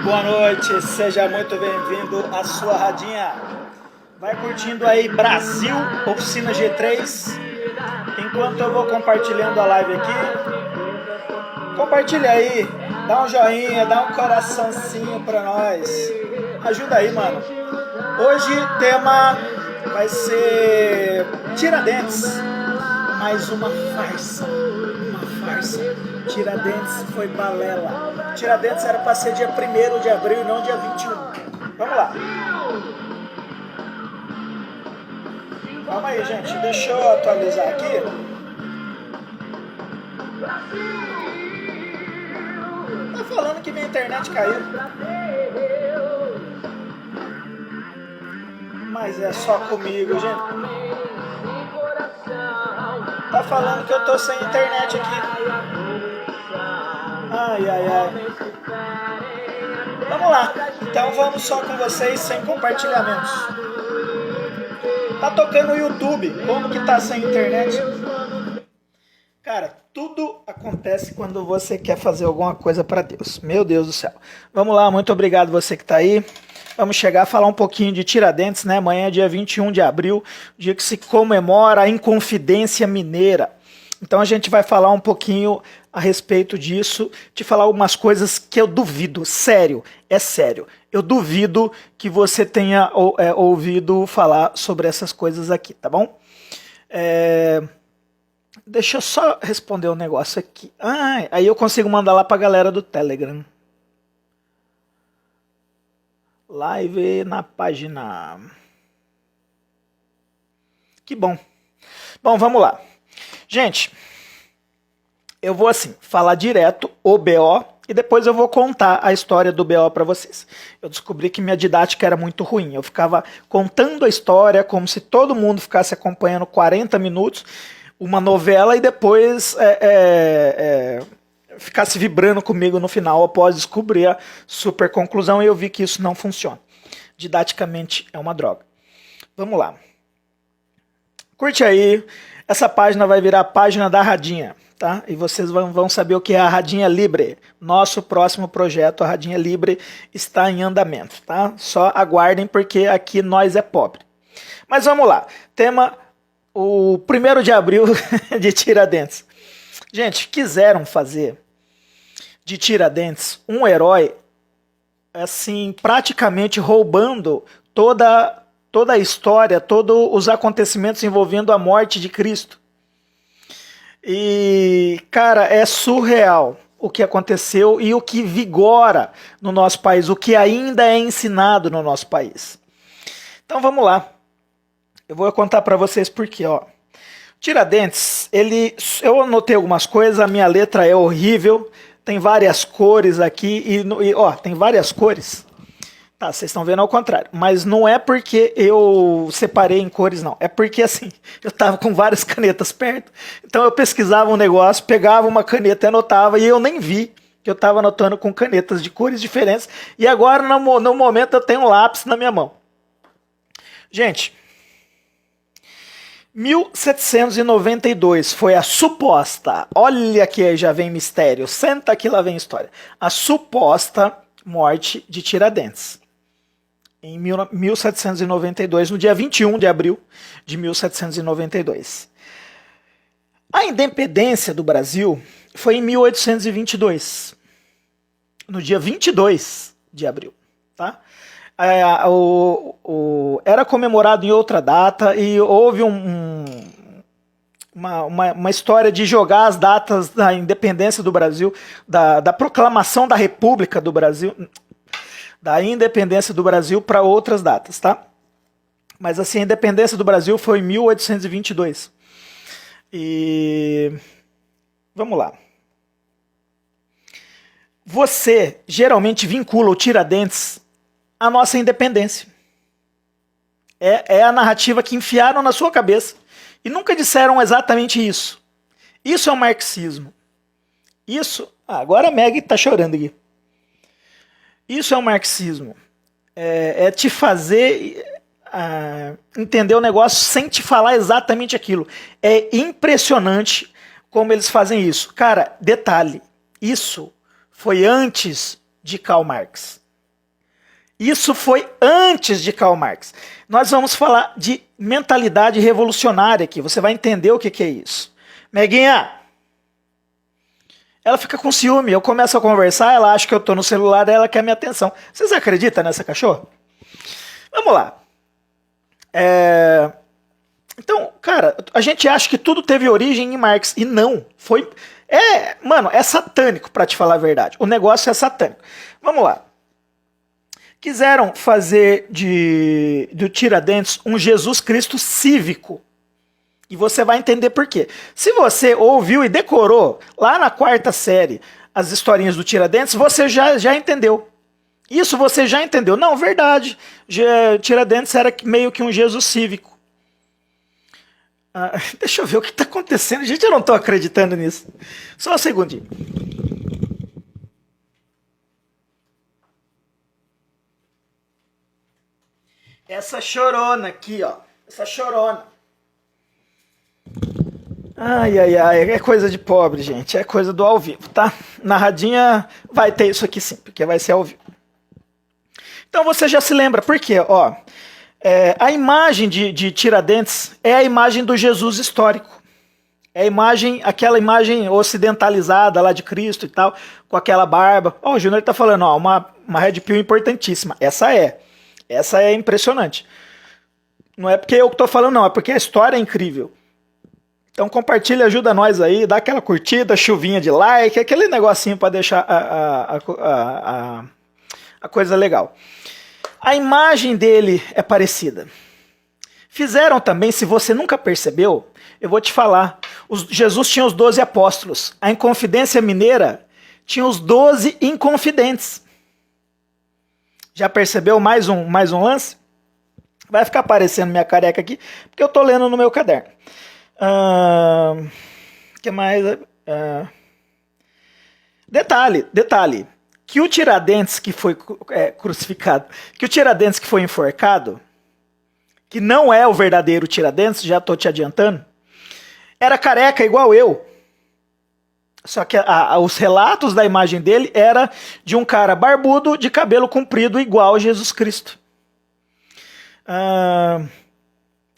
Boa noite, seja muito bem-vindo à sua radinha. Vai curtindo aí Brasil, Oficina G3. Enquanto eu vou compartilhando a live aqui, compartilha aí, dá um joinha, dá um coraçãozinho pra nós. Ajuda aí, mano. Hoje o tema vai ser Tiradentes, mais uma farsa. Tiradentes foi balela. Tiradentes era para ser dia 1º de abril e não dia 21. Vamos lá. Calma aí, gente. Deixa eu atualizar aqui. Tá falando que minha internet caiu. Mas é só comigo, gente. Tá falando que eu tô sem internet aqui. Ai. Vamos lá. Então vamos só com vocês, sem compartilhamentos. Tá tocando no YouTube. Como que tá sem internet? Cara, tudo acontece quando você quer fazer alguma coisa para Deus. Meu Deus do céu. Vamos lá, muito obrigado você que tá aí. Vamos chegar a falar um pouquinho de Tiradentes, né? Amanhã é dia 21 de abril, dia que se comemora a Inconfidência Mineira. Então a gente vai falar um pouquinho a respeito disso, te falar algumas coisas que eu duvido, sério, é sério. Eu duvido que você tenha ouvido falar sobre essas coisas aqui, tá bom? Deixa eu só responder um negócio aqui. Aí eu consigo mandar lá pra galera do Telegram. Live na página. Que bom. Bom, vamos lá. Gente, eu vou assim, falar direto o BO e depois eu vou contar a história do BO para vocês. Eu descobri que minha didática era muito ruim. Eu ficava contando a história como se todo mundo ficasse acompanhando 40 minutos, uma novela, e depois ficasse vibrando comigo no final após descobrir a super conclusão, e eu vi que isso não funciona. Didaticamente é uma droga. Vamos lá. Curte aí. Essa página vai virar a página da Radinha, tá? E vocês vão saber o que é a Radinha Libre. Nosso próximo projeto, a Radinha Libre, está em andamento, tá? Só aguardem, porque aqui nós é pobre. Mas vamos lá. Tema, o 1º de abril de Tiradentes. Gente, quiseram fazer de Tiradentes um herói, assim, praticamente roubando toda a história, todos os acontecimentos envolvendo a morte de Cristo. E, cara, é surreal o que aconteceu e o que vigora no nosso país, o que ainda é ensinado no nosso país. Então vamos lá. Eu vou contar para vocês por quê, ó. Tiradentes, eu anotei algumas coisas, a minha letra é horrível, tem várias cores aqui, tem várias cores. Tá, vocês estão vendo ao contrário, mas não é porque eu separei em cores, não. É porque, assim, eu tava com várias canetas perto, então eu pesquisava um negócio, pegava uma caneta e anotava, e eu nem vi que eu tava anotando com canetas de cores diferentes, e agora, no momento, eu tenho um lápis na minha mão. Gente, 1792 foi a suposta, olha que aí já vem mistério, senta que lá vem história, a suposta morte de Tiradentes. Em 1792, no dia 21 de abril de 1792. A independência do Brasil foi em 1822, no dia 22 de abril. Tá? Era comemorado em outra data e houve uma história de jogar as datas da independência do Brasil, da proclamação da República do Brasil, da independência do Brasil para outras datas, tá? Mas assim, a independência do Brasil foi em 1822. E vamos lá. Você geralmente vincula o Tiradentes à nossa independência. É a narrativa que enfiaram na sua cabeça e nunca disseram exatamente isso. Isso é o marxismo. Agora a Meg tá chorando aqui. Isso é o marxismo. É te fazer entender o negócio sem te falar exatamente aquilo. É impressionante como eles fazem isso. Cara, detalhe, isso foi antes de Karl Marx. Isso foi antes de Karl Marx. Nós vamos falar de mentalidade revolucionária aqui. Você vai entender o que é isso. Meguinha, ela fica com ciúme. Eu começo a conversar, ela acha que eu estou no celular, ela quer minha atenção. Vocês acreditam nessa cachorra? Vamos lá. Então, cara, a gente acha que tudo teve origem em Marx. E não. Foi. Mano, é satânico, pra te falar a verdade. O negócio é satânico. Vamos lá. Quiseram fazer do Tiradentes um Jesus Cristo cívico. E você vai entender por quê. Se você ouviu e decorou lá na 4ª série as historinhas do Tiradentes, você já entendeu. Isso você já entendeu. Não, verdade. Tiradentes era meio que um Jesus cívico. Deixa eu ver o que está acontecendo. Gente, eu não estou acreditando nisso. Só um segundinho. Essa chorona aqui, ó. Essa chorona. Ai, é coisa de pobre, gente. É coisa do ao vivo, tá? Narradinha vai ter isso aqui sim, porque vai ser ao vivo. Então você já se lembra, por quê? Ó, a imagem de Tiradentes é a imagem do Jesus histórico. É aquela imagem ocidentalizada lá de Cristo e tal, com aquela barba. Ó, o Júnior tá falando, ó, uma red pill importantíssima. Essa é impressionante. Não é porque eu que tô falando, não, é porque a história é incrível. Então compartilha, ajuda nós aí, dá aquela curtida, chuvinha de like, aquele negocinho para deixar a coisa legal. A imagem dele é parecida. Fizeram também, se você nunca percebeu, eu vou te falar, Jesus tinha os 12 apóstolos. A Inconfidência Mineira tinha os 12 inconfidentes. Já percebeu mais um lance? Vai ficar aparecendo minha careca aqui, porque eu estou lendo no meu caderno. Que mais? Detalhe, que o Tiradentes que foi crucificado, que o Tiradentes que foi enforcado, que não é o verdadeiro Tiradentes, já estou te adiantando, era careca igual eu. Só que os relatos da imagem dele era de um cara barbudo, de cabelo comprido, igual a Jesus Cristo.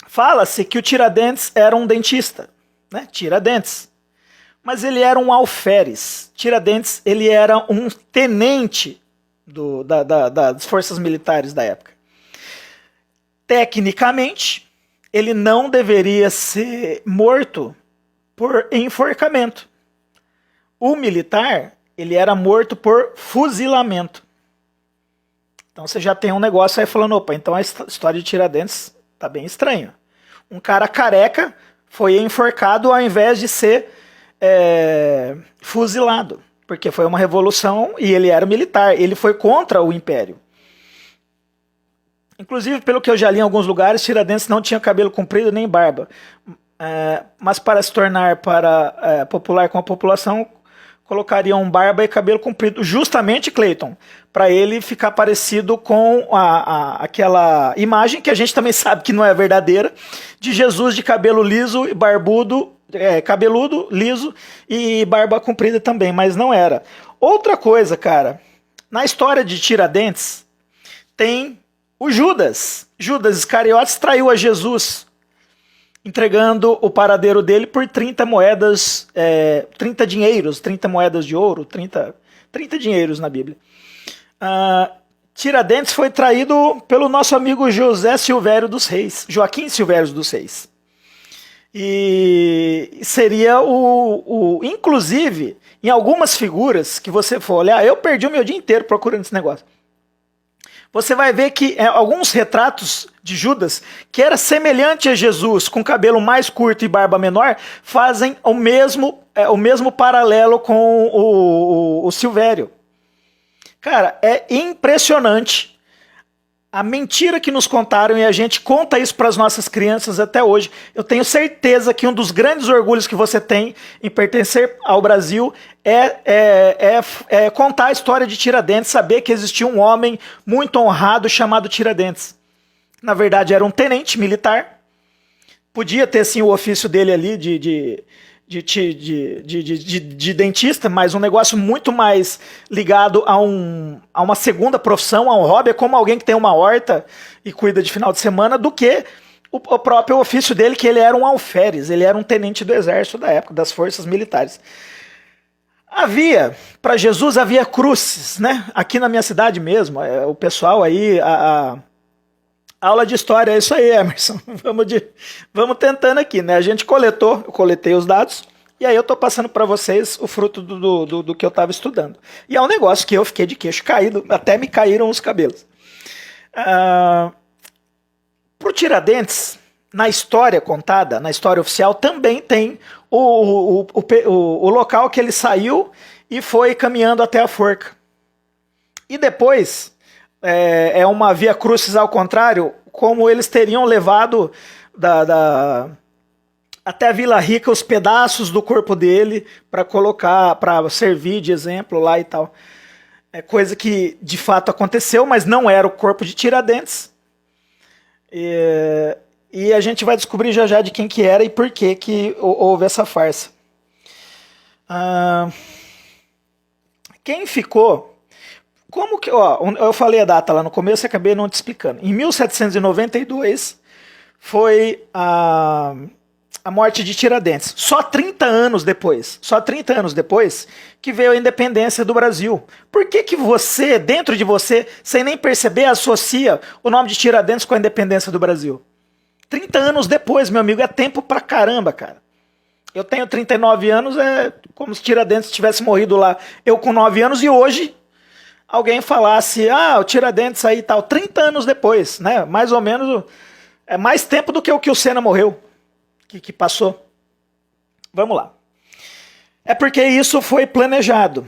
Fala-se que o Tiradentes era um dentista, né? Tiradentes. Mas ele era um alferes. Tiradentes, ele era um tenente das forças militares da época. Tecnicamente, ele não deveria ser morto por enforcamento. O militar, ele era morto por fuzilamento. Então você já tem um negócio aí falando, opa, então a história de Tiradentes tá bem estranha. Um cara careca foi enforcado ao invés de ser fuzilado, porque foi uma revolução e ele era militar, ele foi contra o império. Inclusive, pelo que eu já li em alguns lugares, Tiradentes não tinha cabelo comprido nem barba. Mas para se tornar popular com a população, colocariam barba e cabelo comprido, justamente, Clayton, para ele ficar parecido com aquela imagem que a gente também sabe que não é verdadeira, de Jesus de cabelo liso e barbudo, cabeludo, liso e barba comprida também, mas não era. Outra coisa, cara, na história de Tiradentes tem o Judas. Judas Iscariotes traiu a Jesus, entregando o paradeiro dele por 30 moedas, 30 dinheiros, 30 moedas de ouro, 30 dinheiros na Bíblia. Tiradentes foi traído pelo nosso amigo José Silvério dos Reis, Joaquim Silvério dos Reis. E seria inclusive, em algumas figuras que você for olhar, eu perdi o meu dia inteiro procurando esse negócio. Você vai ver que alguns retratos de Judas, que era semelhante a Jesus, com cabelo mais curto e barba menor, fazem o mesmo paralelo com o Silvério. Cara, é impressionante a mentira que nos contaram, e a gente conta isso para as nossas crianças até hoje. Eu tenho certeza que um dos grandes orgulhos que você tem em pertencer ao Brasil é contar a história de Tiradentes, saber que existia um homem muito honrado chamado Tiradentes. Na verdade, era um tenente militar. Podia ter, sim, o ofício dele ali de dentista, mas um negócio muito mais ligado a uma segunda profissão, a um hobby, é como alguém que tem uma horta e cuida de final de semana, do que o próprio ofício dele, que ele era um alferes, ele era um tenente do exército da época, das forças militares. Para Jesus havia cruzes, né? Aqui na minha cidade mesmo, o pessoal aí, a aula de história, é isso aí, Emerson. Vamos tentando aqui, né? Eu coletei os dados, e aí eu tô passando para vocês o fruto do que eu estava estudando. E é um negócio que eu fiquei de queixo caído, até me caíram os cabelos. Pro Tiradentes, na história contada, na história oficial, também tem o local que ele saiu e foi caminhando até a forca. E depois, é uma via crucis ao contrário, como eles teriam levado até a Vila Rica os pedaços do corpo dele para colocar, para servir de exemplo lá e tal. É coisa que de fato aconteceu, mas não era o corpo de Tiradentes. E a gente vai descobrir já já de quem que era e por que houve essa farsa. Quem ficou... Como que... eu falei a data lá no começo e acabei não te explicando. Em 1792 foi a morte de Tiradentes. Só 30 anos depois que veio a independência do Brasil. Por que você, dentro de você, sem nem perceber, associa o nome de Tiradentes com a independência do Brasil? 30 anos depois, meu amigo, é tempo pra caramba, cara. Eu tenho 39 anos, é como se Tiradentes tivesse morrido lá, eu com 9 anos, e hoje alguém falasse, o Tiradentes aí e tal, 30 anos depois, né? Mais ou menos, é mais tempo do que o Senna morreu, que passou. Vamos lá. É porque isso foi planejado.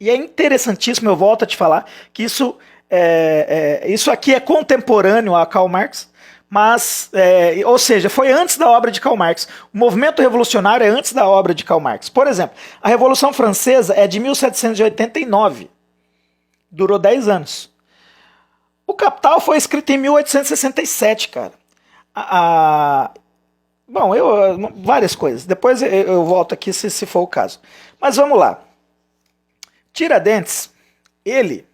E é interessantíssimo, eu volto a te falar, que isso aqui é contemporâneo a Karl Marx, mas, ou seja, foi antes da obra de Karl Marx. O movimento revolucionário é antes da obra de Karl Marx. Por exemplo, a Revolução Francesa é de 1789. Durou 10 anos. O Capital foi escrito em 1867, cara. Bom, várias coisas. Depois eu volto aqui se for o caso. Mas vamos lá. Tiradentes, ele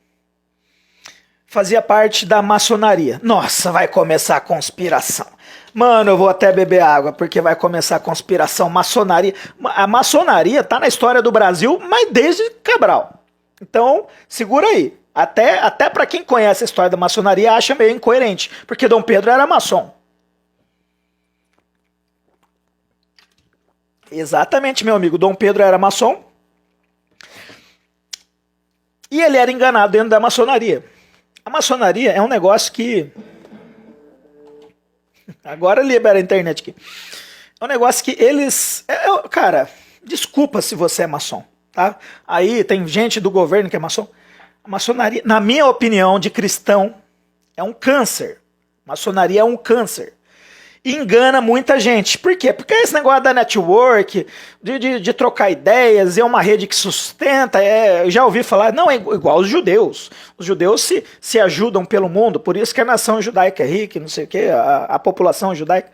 fazia parte da maçonaria. Nossa, vai começar a conspiração. Mano, eu vou até beber água, porque vai começar a conspiração, maçonaria. A maçonaria tá na história do Brasil, mas desde Cabral. Então, segura aí. Até para quem conhece a história da maçonaria, acha meio incoerente, porque Dom Pedro era maçom. Exatamente, meu amigo. Dom Pedro era maçom. E ele era enganado dentro da maçonaria. A maçonaria é um negócio que... Agora libera a internet aqui. É um negócio que eles... Cara, desculpa se você é maçom, tá? Aí tem gente do governo que é maçom. A maçonaria, na minha opinião de cristão, é um câncer. Maçonaria é um câncer. E engana muita gente. Por quê? Porque esse negócio da network, de trocar ideias, é uma rede que sustenta. Eu já ouvi falar, não, é igual os judeus. Os judeus se ajudam pelo mundo, por isso que a nação judaica é rica, não sei o quê, a população judaica.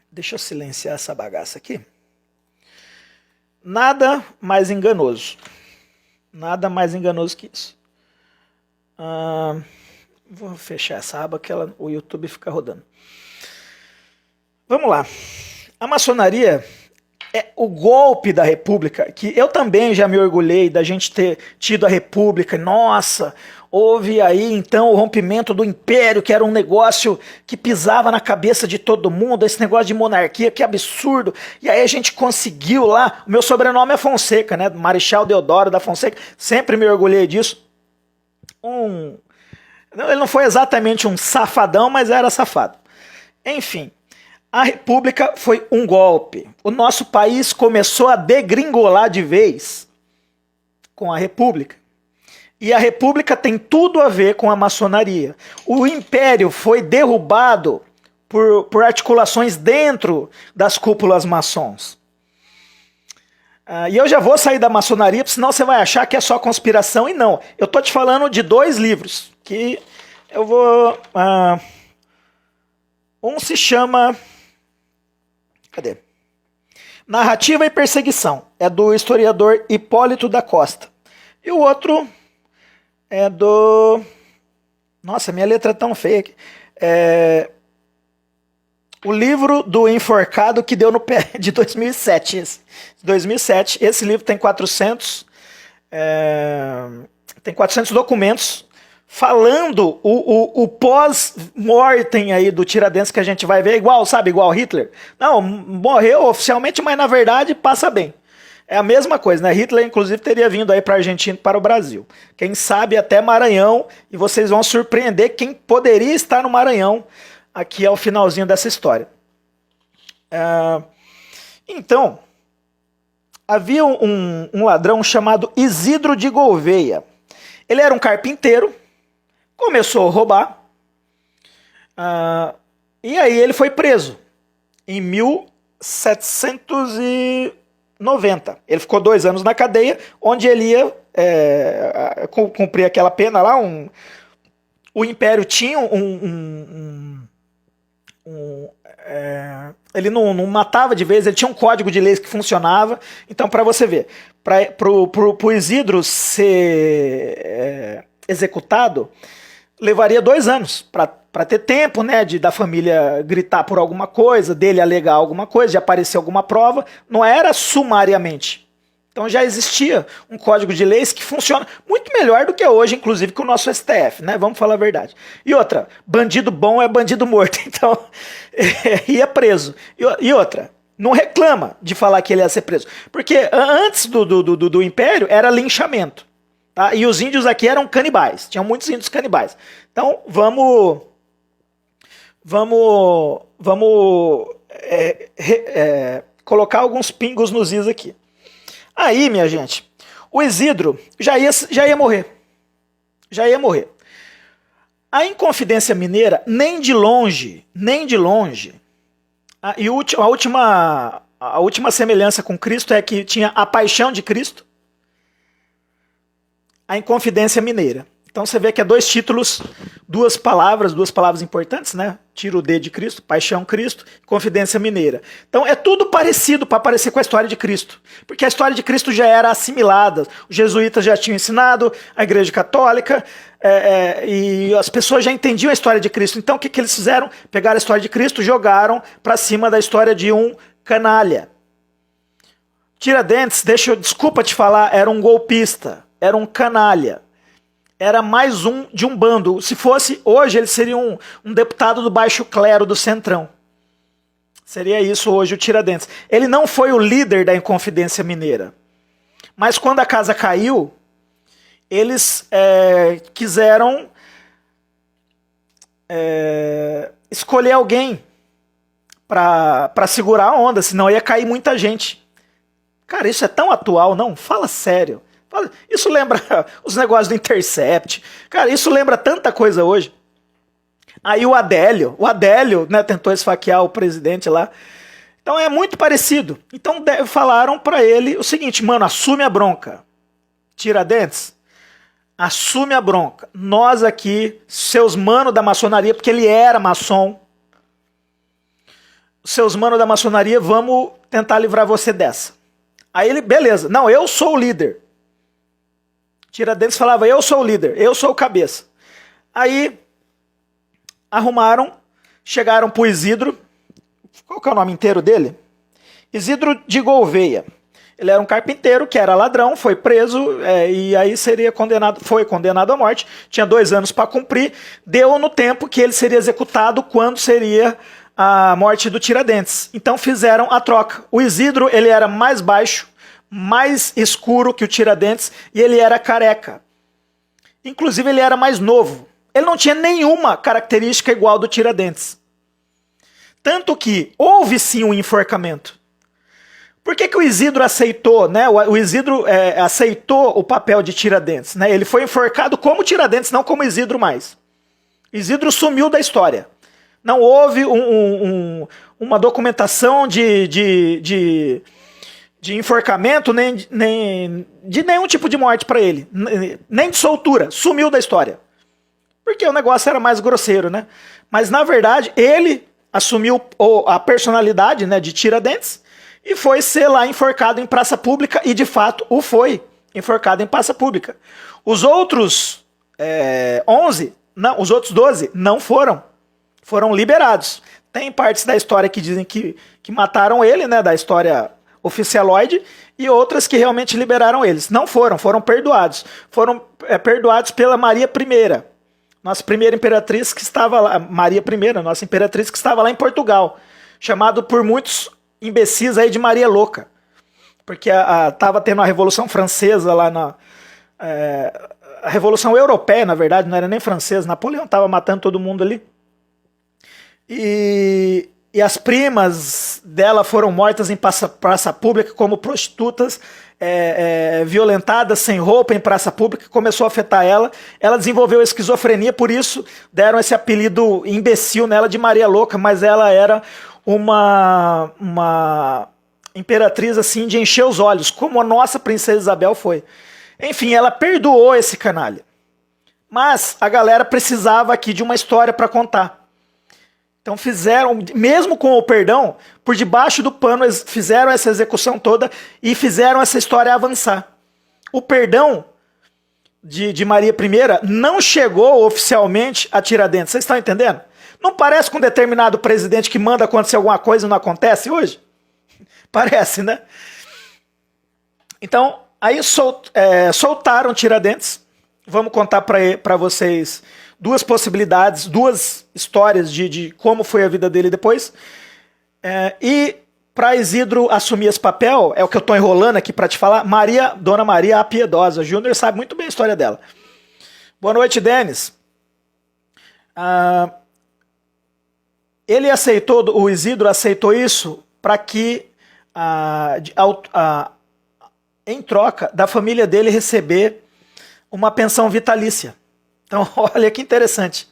Deixa eu silenciar essa bagaça aqui. Nada mais enganoso. Nada mais enganoso que isso. Vou fechar essa aba que o YouTube fica rodando. Vamos lá. A maçonaria é o golpe da República, que eu também já me orgulhei da gente ter tido a República. Nossa, houve aí então o rompimento do Império, que era um negócio que pisava na cabeça de todo mundo, esse negócio de monarquia, que absurdo. E aí a gente conseguiu lá, o meu sobrenome é Fonseca, né? Marechal Deodoro da Fonseca, sempre me orgulhei disso. Ele não foi exatamente um safadão, mas era safado. Enfim. A República foi um golpe. O nosso país começou a degringolar de vez com a República. E a República tem tudo a ver com a maçonaria. O Império foi derrubado por articulações dentro das cúpulas maçons. E eu já vou sair da maçonaria, porque senão você vai achar que é só conspiração. E não. Eu estou te falando de 2 livros. Que eu vou... um se chama... Cadê? Narrativa e Perseguição, é do historiador Hipólito da Costa. E o outro é do... Nossa, minha letra é tão feia aqui. O livro do enforcado que deu no pé, de 2007. 2007. Esse livro tem 400 documentos falando o pós-mortem aí do Tiradentes, que a gente vai ver igual, sabe, igual Hitler. Não, morreu oficialmente, mas na verdade passa bem. É a mesma coisa, né? Hitler, inclusive, teria vindo aí para a Argentina e para o Brasil. Quem sabe até Maranhão, e vocês vão surpreender quem poderia estar no Maranhão aqui ao finalzinho dessa história. Então, havia um ladrão chamado Isidro de Gouveia. Ele era um carpinteiro, começou a roubar, e aí ele foi preso em 1790. Ele ficou 2 anos na cadeia, onde ele ia cumprir aquela pena lá. O Império tinha ele não matava de vez, ele tinha um código de leis que funcionava. Então, para você ver, para o Isidro ser executado, levaria 2 anos para ter tempo, né, da família gritar por alguma coisa, dele alegar alguma coisa, de aparecer alguma prova. Não era sumariamente. Então já existia um código de leis que funciona muito melhor do que hoje, inclusive, com o nosso STF, né? Vamos falar a verdade. E outra, bandido bom é bandido morto, então ia preso. E outra, não reclama de falar que ele ia ser preso, porque antes do Império era linchamento, tá? E os índios aqui eram canibais, tinham muitos índios canibais. Então vamos colocar alguns pingos nos is aqui. Aí, minha gente, o Isidro já ia morrer. Já ia morrer. A Inconfidência Mineira, nem de longe, e a última semelhança com Cristo é que tinha a paixão de Cristo, a Inconfidência Mineira. Então você vê que é 2 títulos, 2 palavras importantes, né? Tira o D de Cristo, Paixão Cristo, Confidência Mineira. Então é tudo parecido para parecer com a história de Cristo. Porque a história de Cristo já era assimilada. Os jesuítas já tinham ensinado, a Igreja Católica, e as pessoas já entendiam a história de Cristo. Então o que eles fizeram? Pegaram a história de Cristo, jogaram para cima da história de um canalha. Tiradentes, desculpa te falar, era um golpista, era um canalha. Era mais um de um bando. Se fosse hoje, ele seria um deputado do baixo clero do Centrão. Seria isso hoje o Tiradentes. Ele não foi o líder da Inconfidência Mineira. Mas quando a casa caiu, eles quiseram escolher alguém para segurar a onda, senão ia cair muita gente. Cara, isso é tão atual, não? Fala sério. Isso lembra os negócios do Intercept. Cara, isso lembra tanta coisa hoje. Aí o Adélio, né, tentou esfaquear o presidente lá. Então é muito parecido. Então falaram pra ele o seguinte: mano, assume a bronca. Tiradentes, assume a bronca. Nós aqui, seus manos da maçonaria, porque ele era maçom, seus manos da maçonaria, vamos tentar livrar você dessa. Aí ele, beleza. Não, eu sou o líder. Tiradentes falava, eu sou o líder, eu sou o cabeça. Aí chegaram pro Isidro. Qual que é o nome inteiro dele? Isidro de Gouveia. Ele era um carpinteiro que era ladrão, foi preso, e aí foi condenado à morte. Tinha 2 anos para cumprir. Deu no tempo que ele seria executado quando seria a morte do Tiradentes. Então fizeram a troca. O Isidro, ele era mais baixo, mais escuro que o Tiradentes, e ele era careca. Inclusive ele era mais novo. Ele não tinha nenhuma característica igual do Tiradentes. Tanto que houve sim um enforcamento. Por que o Isidro aceitou, né? O Isidro aceitou o papel de Tiradentes, né? Ele foi enforcado como Tiradentes, não como Isidro mais. Isidro sumiu da história. Não houve uma documentação de enforcamento, nem de nenhum tipo de morte para ele. Nem de soltura. Sumiu da história. Porque o negócio era mais grosseiro, né? Mas, na verdade, ele assumiu a personalidade, né, de Tiradentes, e foi ser lá enforcado em praça pública, e de fato o foi enforcado em praça pública. Os outros 11, não, os outros 12 não foram liberados. Tem partes da história que dizem que mataram ele, né, da história oficialoide, e outras que realmente liberaram eles. Não foram perdoados. Foram perdoados pela Maria I, nossa primeira imperatriz que estava lá, Maria I, nossa imperatriz que estava lá em Portugal, chamado por muitos imbecis aí de Maria Louca, porque estava tendo a Revolução Francesa lá a Revolução Europeia, na verdade, não era nem francesa, Napoleão estava matando todo mundo ali, e as primas dela foram mortas em praça pública como prostitutas, violentadas sem roupa em praça pública, começou a afetar ela. Ela desenvolveu esquizofrenia, por isso deram esse apelido imbecil nela de Maria Louca, mas ela era uma imperatriz assim de encher os olhos, como a nossa princesa Isabel foi. Enfim, ela perdoou esse canalha. Mas a galera precisava aqui de uma história para contar. Então fizeram, mesmo com o perdão, por debaixo do pano, fizeram essa execução toda e fizeram essa história avançar. O perdão de Maria I não chegou oficialmente a Tiradentes. Vocês estão entendendo? Não parece com um determinado presidente que manda acontecer alguma coisa e não acontece hoje? Parece, né? Então, aí soltaram Tiradentes. Vamos contar para vocês duas possibilidades, duas histórias de como foi a vida dele depois. E para Isidro assumir esse papel, é o que eu estou enrolando aqui para te falar, Dona Maria a Piedosa. Júnior sabe muito bem a história dela. Boa noite, Denis. O Isidro aceitou isso para que, em troca da família dele receber uma pensão vitalícia. Então, olha que interessante.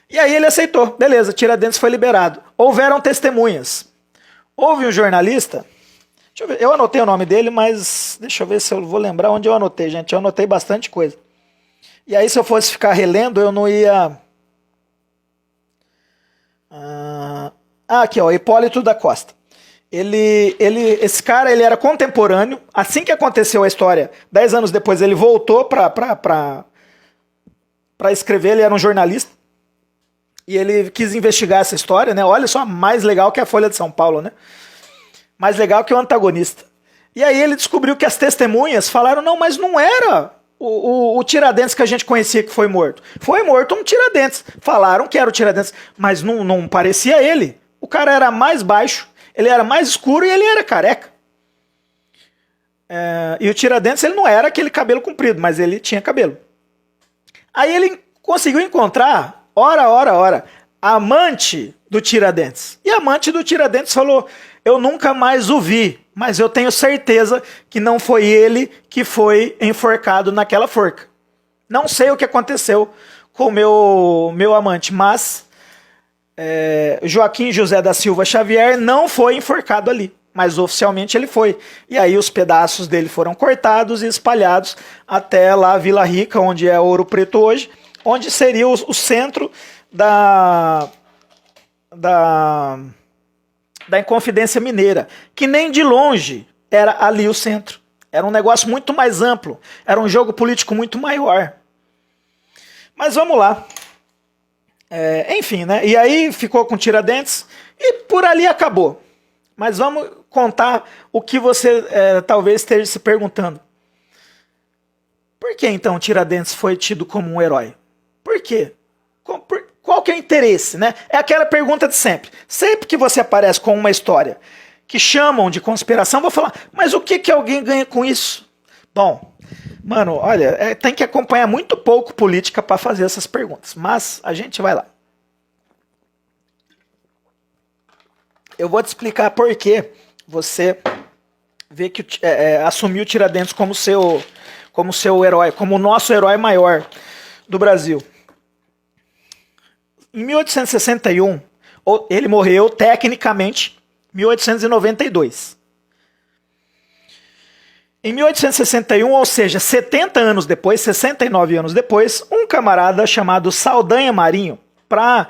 E aí ele aceitou. Beleza, Tiradentes foi liberado. Houveram testemunhas. Houve um jornalista, deixa eu ver, eu anotei o nome dele, mas deixa eu ver se eu vou lembrar onde eu anotei, gente. Eu anotei bastante coisa. E aí, se eu fosse ficar relendo, eu não ia... aqui, ó, Hipólito da Costa. Esse cara, ele era contemporâneo. Assim que aconteceu a história, 10 anos depois, ele voltou para escrever. Ele era um jornalista e ele quis investigar essa história, né? Olha só, mais legal que a Folha de São Paulo, né? Mais legal que o antagonista. E aí ele descobriu que as testemunhas falaram, não, mas não era o Tiradentes que a gente conhecia que foi morto. Foi morto um Tiradentes. Falaram que era o Tiradentes, mas não parecia ele. O cara era mais baixo, ele era mais escuro e ele era careca. E o Tiradentes, ele não era aquele cabelo comprido, mas ele tinha cabelo. Aí ele conseguiu encontrar, ora, a amante do Tiradentes. E a amante do Tiradentes falou, eu nunca mais o vi, mas eu tenho certeza que não foi ele que foi enforcado naquela forca. Não sei o que aconteceu com o meu amante, mas Joaquim José da Silva Xavier não foi enforcado ali. Mas oficialmente ele foi. E aí os pedaços dele foram cortados e espalhados até lá Vila Rica, onde é Ouro Preto hoje, onde seria o centro da Inconfidência Mineira, que nem de longe era ali o centro. Era um negócio muito mais amplo, era um jogo político muito maior. Mas vamos lá. Enfim, né? E aí ficou com Tiradentes e por ali acabou. Mas vamos contar o que você talvez esteja se perguntando. Por que então Tiradentes foi tido como um herói? Por quê? Qual que é o interesse, né? É aquela pergunta de sempre. Sempre que você aparece com uma história que chamam de conspiração, vou falar, mas o que alguém ganha com isso? Bom, mano, olha, tem que acompanhar muito pouco política para fazer essas perguntas, mas a gente vai lá. Eu vou te explicar por que você vê que assumiu Tiradentes como seu herói, como o nosso herói maior do Brasil. Em 1861, ele morreu tecnicamente em 1892. Em 1861, ou seja, 70 anos depois, 69 anos depois, um camarada chamado Saldanha Marinho, para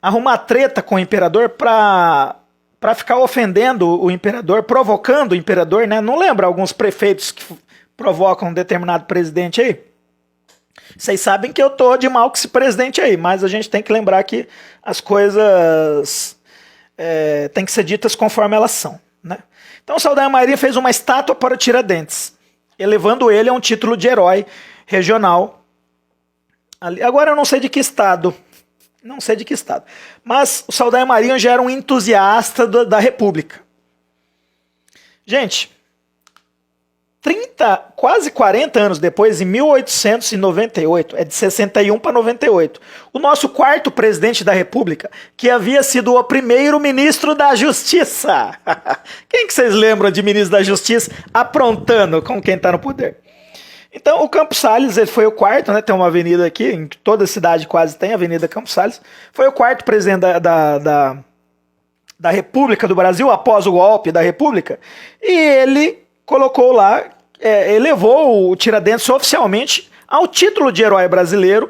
arrumar treta com o imperador, para para ficar ofendendo o imperador, provocando o imperador, né? Não lembra alguns prefeitos que provocam um determinado presidente aí? Vocês sabem que eu tô de mal com esse presidente aí, mas a gente tem que lembrar que as coisas têm que ser ditas conforme elas são, né? Então Saldanha Maria fez uma estátua para Tiradentes, elevando ele a um título de herói regional. Agora eu não sei de que estado, mas o Saldanha Maria já era um entusiasta da República. Gente, quase 40 anos depois, em 1898, é de 61 para 98, o nosso quarto presidente da República, que havia sido o primeiro ministro da Justiça. Quem que vocês lembram de ministro da Justiça aprontando com quem está no poder? Então, o Campos Salles, ele foi o quarto, né? Tem uma avenida aqui, em toda a cidade quase tem a Avenida Campos Salles. Foi o quarto presidente da República do Brasil, após o golpe da República. E ele colocou lá, elevou o Tiradentes oficialmente ao título de herói brasileiro,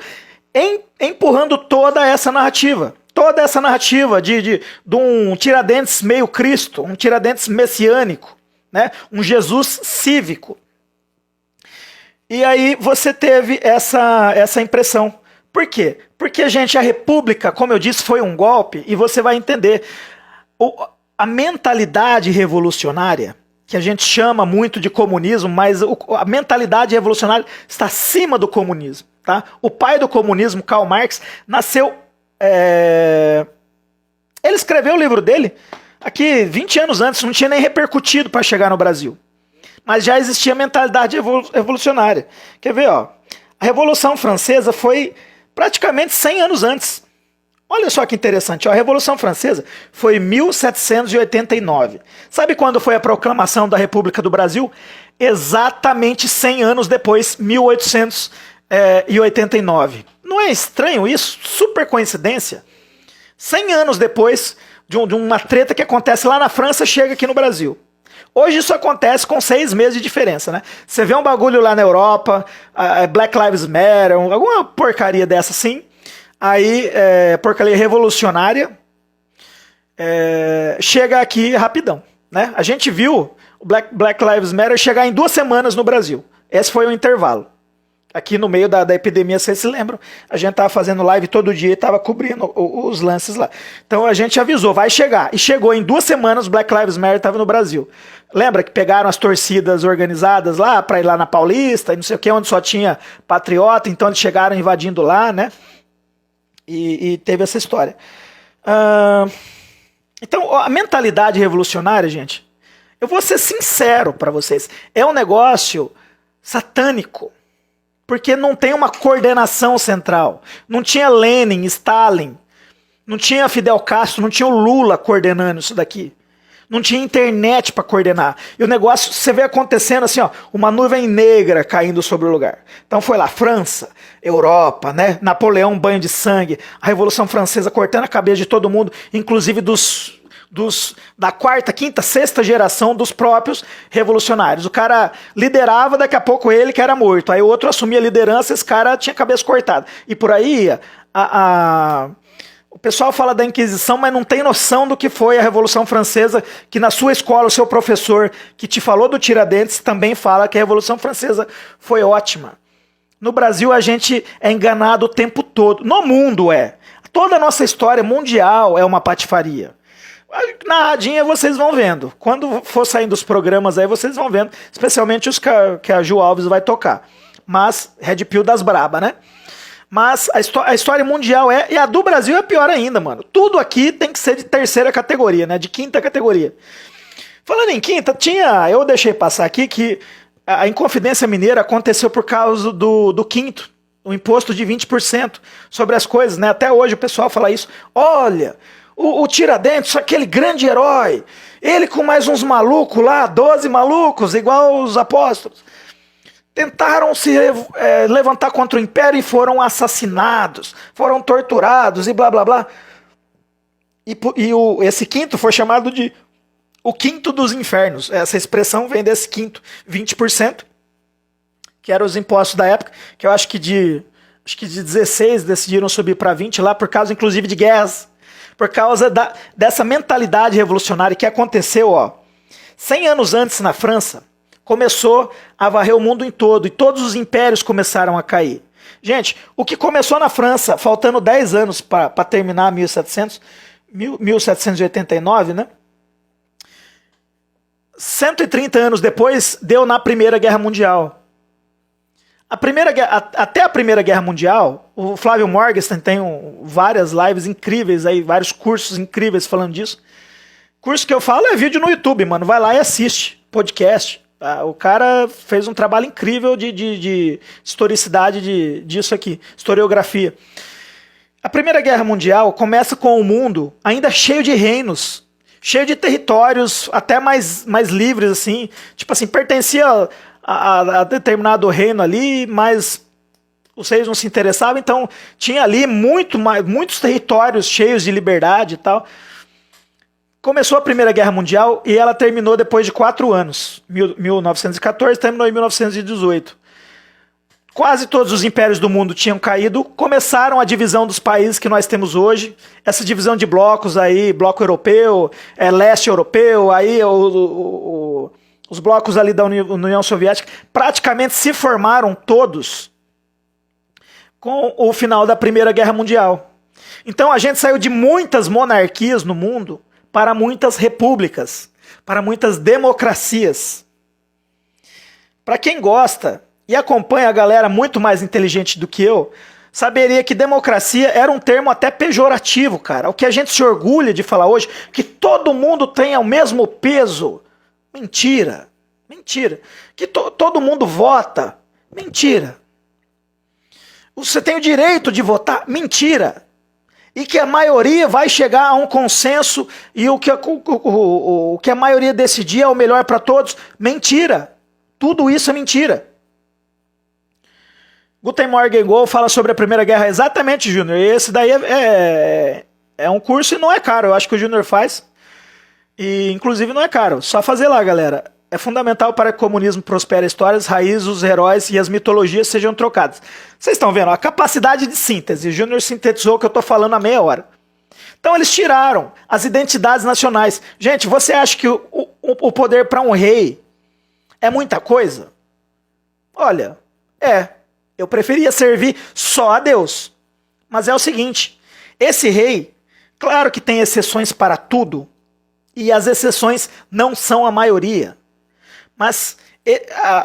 empurrando toda essa narrativa. Toda essa narrativa de um Tiradentes meio Cristo, um Tiradentes messiânico, né? Um Jesus cívico. E aí você teve essa impressão. Por quê? Porque, gente, a República, como eu disse, foi um golpe, e você vai entender. A mentalidade revolucionária, que a gente chama muito de comunismo, mas a mentalidade revolucionária está acima do comunismo. Tá? O pai do comunismo, Karl Marx, nasceu... Ele escreveu o livro dele aqui 20 anos antes, não tinha nem repercutido para chegar no Brasil. Mas já existia mentalidade revolucionária. Quer ver, ó? A Revolução Francesa foi praticamente 100 anos antes. Olha só que interessante, ó. A Revolução Francesa foi em 1789. Sabe quando foi a proclamação da República do Brasil? Exatamente 100 anos depois, 1889. Não é estranho isso? Super coincidência. 100 anos depois de uma treta que acontece lá na França, chega aqui no Brasil. Hoje isso acontece com 6 meses de diferença, né? Você vê um bagulho lá na Europa, Black Lives Matter, alguma porcaria dessa assim, aí, porcaria revolucionária, chega aqui rapidão, né? A gente viu o Black Lives Matter chegar em 2 semanas no Brasil. Esse foi o intervalo. Aqui no meio da epidemia, vocês se lembram? A gente estava fazendo live todo dia e estava cobrindo os lances lá. Então a gente avisou, vai chegar. E chegou em 2 semanas, o Black Lives Matter estava no Brasil. Lembra que pegaram as torcidas organizadas lá para ir lá na Paulista, e não sei o que, onde só tinha patriota, então eles chegaram invadindo lá, né? E teve essa história. Então a mentalidade revolucionária, gente, eu vou ser sincero para vocês, é um negócio satânico. Porque não tem uma coordenação central. Não tinha Lenin, Stalin, não tinha Fidel Castro, não tinha o Lula coordenando isso daqui. Não tinha internet para coordenar. E o negócio, você vê acontecendo assim, ó, uma nuvem negra caindo sobre o lugar. Então foi lá, França, Europa, né? Napoleão, banho de sangue, a Revolução Francesa cortando a cabeça de todo mundo, inclusive da 4ª, 5ª, 6ª geração dos próprios revolucionários. O cara liderava, daqui a pouco ele que era morto. Aí o outro assumia a liderança, esse cara tinha a cabeça cortada. E por aí ia. O pessoal fala da Inquisição, mas não tem noção do que foi a Revolução Francesa, que na sua escola, o seu professor que te falou do Tiradentes também fala que a Revolução Francesa foi ótima. No Brasil a gente é enganado o tempo todo. No mundo é. Toda a nossa história mundial é uma patifaria. Narradinha vocês vão vendo. Quando for saindo os programas aí, vocês vão vendo. Especialmente os que a Ju Alves vai tocar. Mas, Red Pill das braba, né? Mas a história mundial e a do Brasil é pior ainda, mano. Tudo aqui tem que ser de 3ª categoria, né? De 5ª categoria. Falando em 5ª, eu deixei passar aqui que a Inconfidência Mineira aconteceu por causa do 5º. O imposto de 20% sobre as coisas, né? Até hoje o pessoal fala isso. Olha... O Tiradentes, aquele grande herói, ele com mais uns malucos lá, 12 malucos, igual os apóstolos, tentaram se levantar contra o império e foram assassinados, foram torturados e blá blá blá. Esse 5º foi chamado de o 5º dos infernos. Essa expressão vem desse 5º, 20%, que eram os impostos da época, que eu acho que de 16 decidiram subir para 20 lá, por causa inclusive de guerras. por causa dessa mentalidade revolucionária que aconteceu, ó, 100 anos antes na França, começou a varrer o mundo em todo, e todos os impérios começaram a cair. Gente, o que começou na França, faltando 10 anos para terminar 1789, né? 130 anos depois, deu na Primeira Guerra Mundial. Até a Primeira Guerra Mundial, o Flávio Morgenstern tem várias lives incríveis aí, vários cursos incríveis falando disso. Curso que eu falo é vídeo no YouTube, mano. Vai lá e assiste, podcast. Tá? O cara fez um trabalho incrível de historicidade disso aqui, historiografia. A Primeira Guerra Mundial começa com o mundo ainda cheio de reinos, cheio de territórios até mais livres, assim. Tipo assim, pertencia a determinado reino ali, mas os reis não se interessavam, então tinha ali muitos territórios cheios de liberdade e tal. Começou a Primeira Guerra Mundial e ela terminou depois de 4 anos. 1914, terminou em 1918. Quase todos os impérios do mundo tinham caído, começaram a divisão dos países que nós temos hoje, essa divisão de blocos aí, bloco europeu, leste europeu, aí os blocos ali da União Soviética praticamente se formaram todos com o final da Primeira Guerra Mundial. Então a gente saiu de muitas monarquias no mundo para muitas repúblicas, para muitas democracias. Para quem gosta e acompanha a galera muito mais inteligente do que eu, saberia que democracia era um termo até pejorativo, cara. O que a gente se orgulha de falar hoje, que todo mundo tenha o mesmo peso. Mentira. Mentira. Que todo mundo vota. Mentira. Você tem o direito de votar. Mentira. E que a maioria vai chegar a um consenso e o que a maioria decidir é o melhor para todos. Mentira. Tudo isso é mentira. Guten Morgen Go fala sobre a Primeira Guerra. Exatamente, Júnior. Esse daí é um curso e não é caro. Eu acho que o Júnior faz. E inclusive não é caro. Só fazer lá, galera. É fundamental para que o comunismo prospere, histórias, raízes, os heróis e as mitologias sejam trocadas. Vocês estão vendo a capacidade de síntese. O Júnior sintetizou o que eu estou falando há meia hora. Então eles tiraram as identidades nacionais. Gente, você acha que o poder para um rei é muita coisa? Olha, eu preferia servir só a Deus. Mas é o seguinte, esse rei, claro que tem exceções para tudo, e as exceções não são a maioria. Mas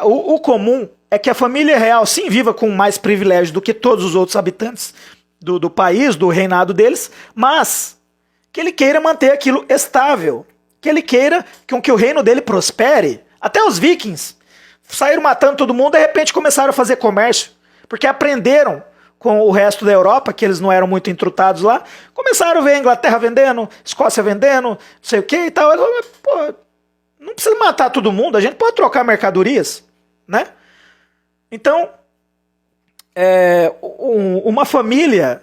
o comum é que a família real sim viva com mais privilégio do que todos os outros habitantes do país, do reinado deles, mas que ele queira manter aquilo estável, que ele queira que o reino dele prospere. Até os vikings saíram matando todo mundo, de repente começaram a fazer comércio, porque aprenderam com o resto da Europa, que eles não eram muito entrutados lá, começaram a ver a Inglaterra vendendo, Escócia vendendo, não sei o que e tal. Pô, não precisa matar todo mundo, a gente pode trocar mercadorias, né? Então, uma família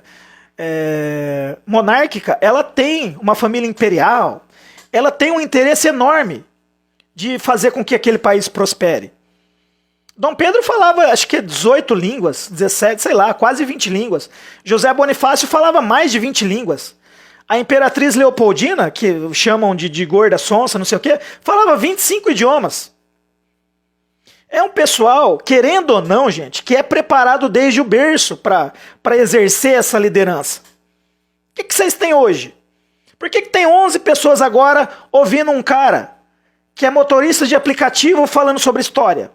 monárquica, ela tem uma família imperial, ela tem um interesse enorme de fazer com que aquele país prospere. Dom Pedro falava, acho que 18 línguas, 17, sei lá, quase 20 línguas. José Bonifácio falava mais de 20 línguas. A imperatriz Leopoldina, que chamam de gorda sonsa, não sei o quê, falava 25 idiomas. É um pessoal, querendo ou não, gente, que é preparado desde o berço para exercer essa liderança. O que vocês têm hoje? Por que tem 11 pessoas agora ouvindo um cara que é motorista de aplicativo falando sobre história?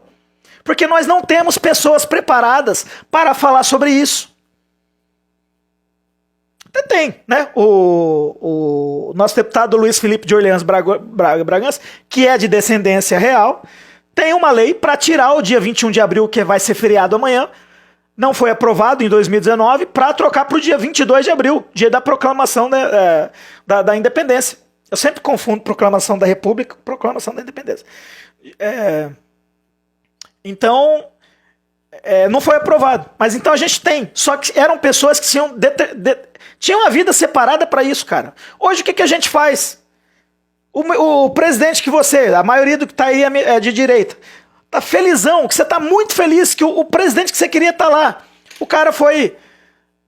Porque nós não temos pessoas preparadas para falar sobre isso. Até tem, né? O nosso deputado Luiz Felipe de Orleans Bragança, que é de descendência real, tem uma lei para tirar o dia 21 de abril, que vai ser feriado amanhã, não foi aprovado em 2019, para trocar para o dia 22 de abril, dia da proclamação da independência. Eu sempre confundo proclamação da República com proclamação da independência. Então, não foi aprovado. Mas então a gente tem. Só que eram pessoas que tinham a vida separada para isso, cara. Hoje o que a gente faz? O presidente a maioria do que está aí é de direita, tá felizão, que você tá muito feliz que o presidente que você queria tá lá. O cara foi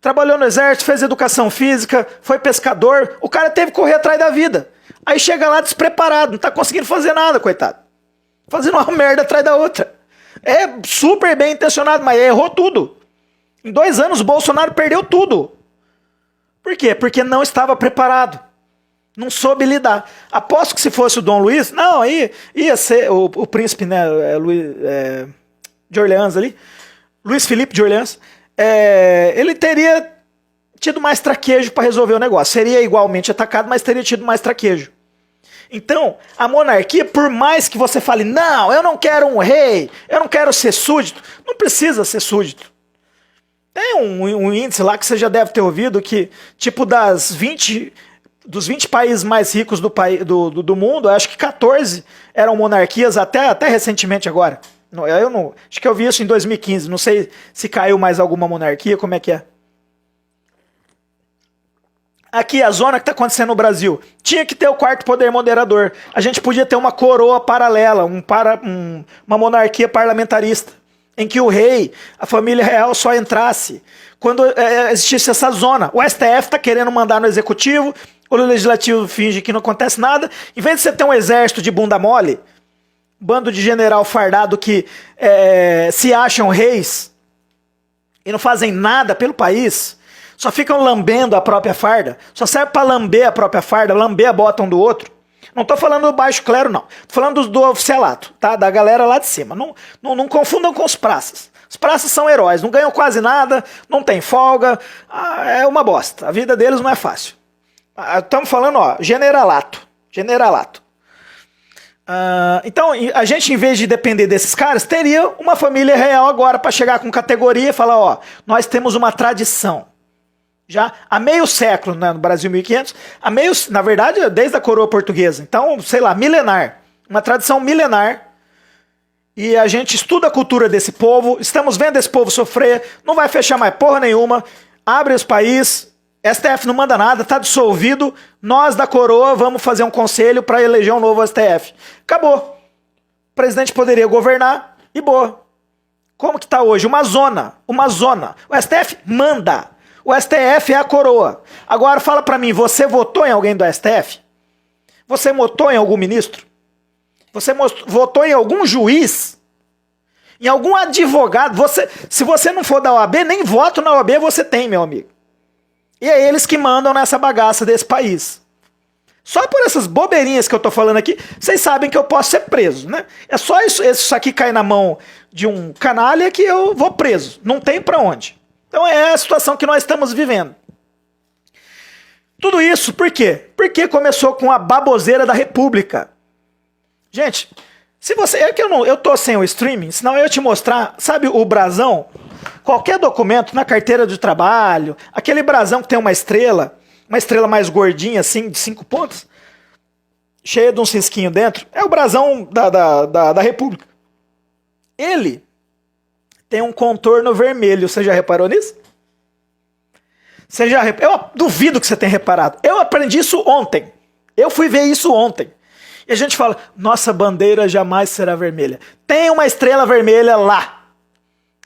trabalhou no exército, fez educação física, foi pescador, o cara teve que correr atrás da vida. Aí chega lá despreparado, não tá conseguindo fazer nada, coitado. Fazendo uma merda atrás da outra. É super bem intencionado, mas errou tudo. Em 2 anos o Bolsonaro perdeu tudo. Por quê? Porque não estava preparado. Não soube lidar. Aposto que se fosse o Dom Luiz, não, aí ia ser o príncipe, né, de Orleans ali, Luiz Felipe de Orleans, ele teria tido mais traquejo para resolver o negócio. Seria igualmente atacado, mas teria tido mais traquejo. Então, a monarquia, por mais que você fale, não, eu não quero um rei, eu não quero ser súdito, não precisa ser súdito. Tem um índice lá que você já deve ter ouvido que, tipo, dos 20 países mais ricos do mundo, acho que 14 eram monarquias até recentemente agora. Acho que eu vi isso em 2015, não sei se caiu mais alguma monarquia, como é que é. Aqui, a zona que está acontecendo no Brasil, tinha que ter o quarto poder moderador. A gente podia ter uma coroa paralela, uma monarquia parlamentarista, em que o rei, a família real só entrasse quando existisse essa zona. O STF está querendo mandar no executivo, o legislativo finge que não acontece nada. Em vez de você ter um exército de bunda mole, bando de general fardado que se acham reis e não fazem nada pelo país, só ficam lambendo a própria farda, só serve para lamber a própria farda, lamber a bota um do outro. Não estou falando do baixo clero, não. Estou falando do oficialato, tá? Da galera lá de cima. Não confundam com os praças. Os praças são heróis, não ganham quase nada, não tem folga, é uma bosta. A vida deles não é fácil. Estamos falando, generalato. Generalato. Então, a gente, em vez de depender desses caras, teria uma família real agora para chegar com categoria e falar, nós temos uma tradição. Já há meio século, né, no Brasil 1500, na verdade, desde a coroa portuguesa. Então, sei lá, milenar. Uma tradição milenar. E a gente estuda a cultura desse povo, estamos vendo esse povo sofrer, não vai fechar mais porra nenhuma, abre os países, STF não manda nada, está dissolvido, nós da coroa vamos fazer um conselho para eleger um novo STF. Acabou. O presidente poderia governar e boa. Como que está hoje? Uma zona. O STF manda. O STF é a coroa. Agora fala pra mim, você votou em alguém do STF? Você votou em algum ministro? Você votou em algum juiz? Em algum advogado? Se você não for da OAB, nem voto na OAB você tem, meu amigo. E é eles que mandam nessa bagaça desse país. Só por essas bobeirinhas que eu tô falando aqui, vocês sabem que eu posso ser preso, né? É só isso aqui cair na mão de um canalha que eu vou preso. Não tem pra onde. Então é a situação que nós estamos vivendo. Tudo isso por quê? Porque começou com a baboseira da República. Gente, se você... eu tô sem o streaming, senão eu ia te mostrar, sabe o brasão? Qualquer documento na carteira de trabalho, aquele brasão que tem uma estrela mais gordinha assim, de 5 pontos, cheia de um cisquinho dentro, é o brasão da República. Ele tem um contorno vermelho. Você já reparou nisso? Eu duvido que você tenha reparado. Eu aprendi isso ontem. Eu fui ver isso ontem. E a gente fala, nossa bandeira jamais será vermelha. Tem uma estrela vermelha lá.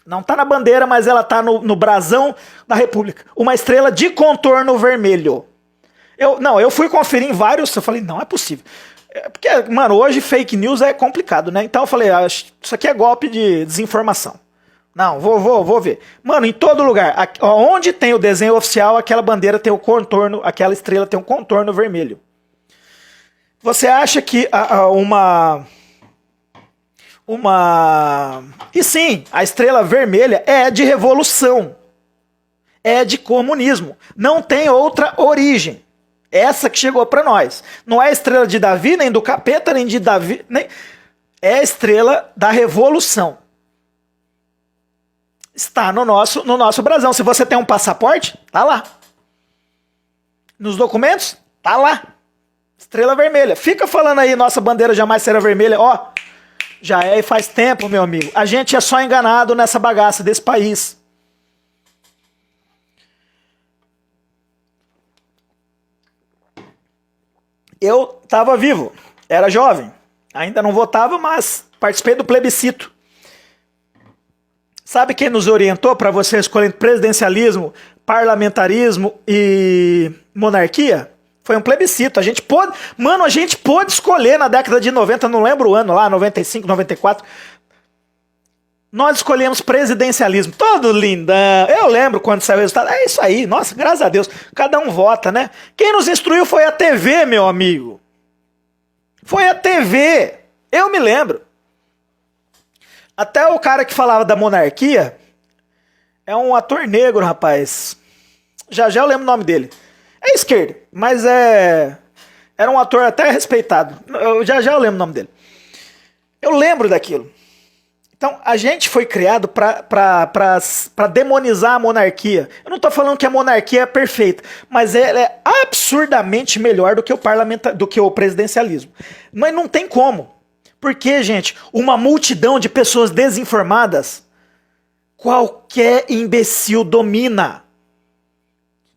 Não está na bandeira, mas ela está no brasão da República. Uma estrela de contorno vermelho. Eu fui conferir em vários, eu falei, não é possível. Porque, mano, hoje fake news é complicado, né? Então eu falei, isso aqui é golpe de desinformação. Não, vou ver. Mano, em todo lugar, onde tem o desenho oficial, aquela bandeira tem o contorno, aquela estrela tem um contorno vermelho. Você acha que E sim, a estrela vermelha é de revolução. É de comunismo. Não tem outra origem. Essa que chegou para nós. Não é a estrela de Davi, nem do capeta, nem de Davi. É a estrela da revolução. Está no nosso brasão. Se você tem um passaporte, tá lá. Nos documentos, tá lá. Estrela vermelha. Fica falando aí, nossa bandeira jamais será vermelha. Já é e faz tempo, meu amigo. A gente é só enganado nessa bagaça desse país. Eu estava vivo, era jovem. Ainda não votava, mas participei do plebiscito. Sabe quem nos orientou para você escolher presidencialismo, parlamentarismo e monarquia? Foi um plebiscito. A gente pôde escolher na década de 90, não lembro o ano lá, 95, 94. Nós escolhemos presidencialismo. Todo lindão. Eu lembro quando saiu o resultado. É isso aí. Nossa, graças a Deus. Cada um vota, né? Quem nos instruiu foi a TV, meu amigo. Foi a TV. Eu me lembro. Até o cara que falava da monarquia é um ator negro, rapaz. Já eu lembro o nome dele. É esquerda, mas era um ator até respeitado. Já eu lembro o nome dele. Eu lembro daquilo. Então, a gente foi criado para demonizar a monarquia. Eu não estou falando que a monarquia é perfeita, mas ela é absurdamente melhor do que o presidencialismo. Mas não tem como. Porque, gente, uma multidão de pessoas desinformadas, qualquer imbecil domina.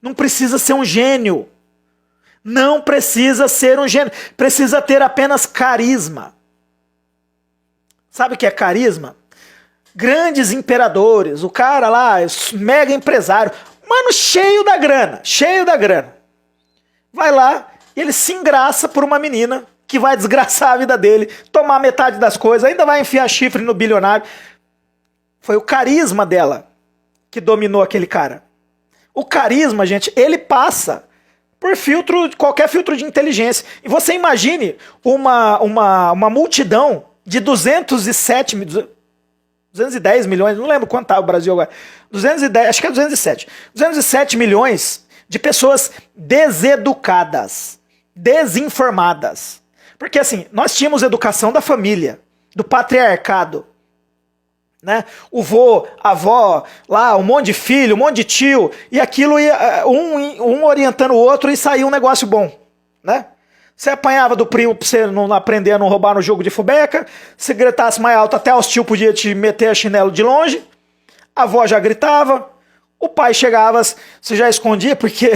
Não precisa ser um gênio. Não precisa ser um gênio. Precisa ter apenas carisma. Sabe o que é carisma? Grandes imperadores, o cara lá, mega empresário, mano, cheio da grana. Vai lá e ele se engraça por uma menina que vai desgraçar a vida dele, tomar metade das coisas, ainda vai enfiar chifre no bilionário. Foi o carisma dela que dominou aquele cara. O carisma, gente, ele passa por qualquer filtro de inteligência. E você imagine uma multidão de 210 milhões, não lembro quanto está o Brasil agora, 210, acho que é 207 milhões de pessoas deseducadas, desinformadas. Porque assim, nós tínhamos educação da família, do patriarcado, né? O vô, a avó, lá, um monte de filho, um monte de tio, e aquilo ia um orientando o outro e saía um negócio bom, né? Você apanhava do primo pra você não aprender a não roubar no jogo de fubeca, se gritasse mais alto, até os tios podiam te meter a chinelo de longe, a avó já gritava, o pai chegava, você já escondia, porque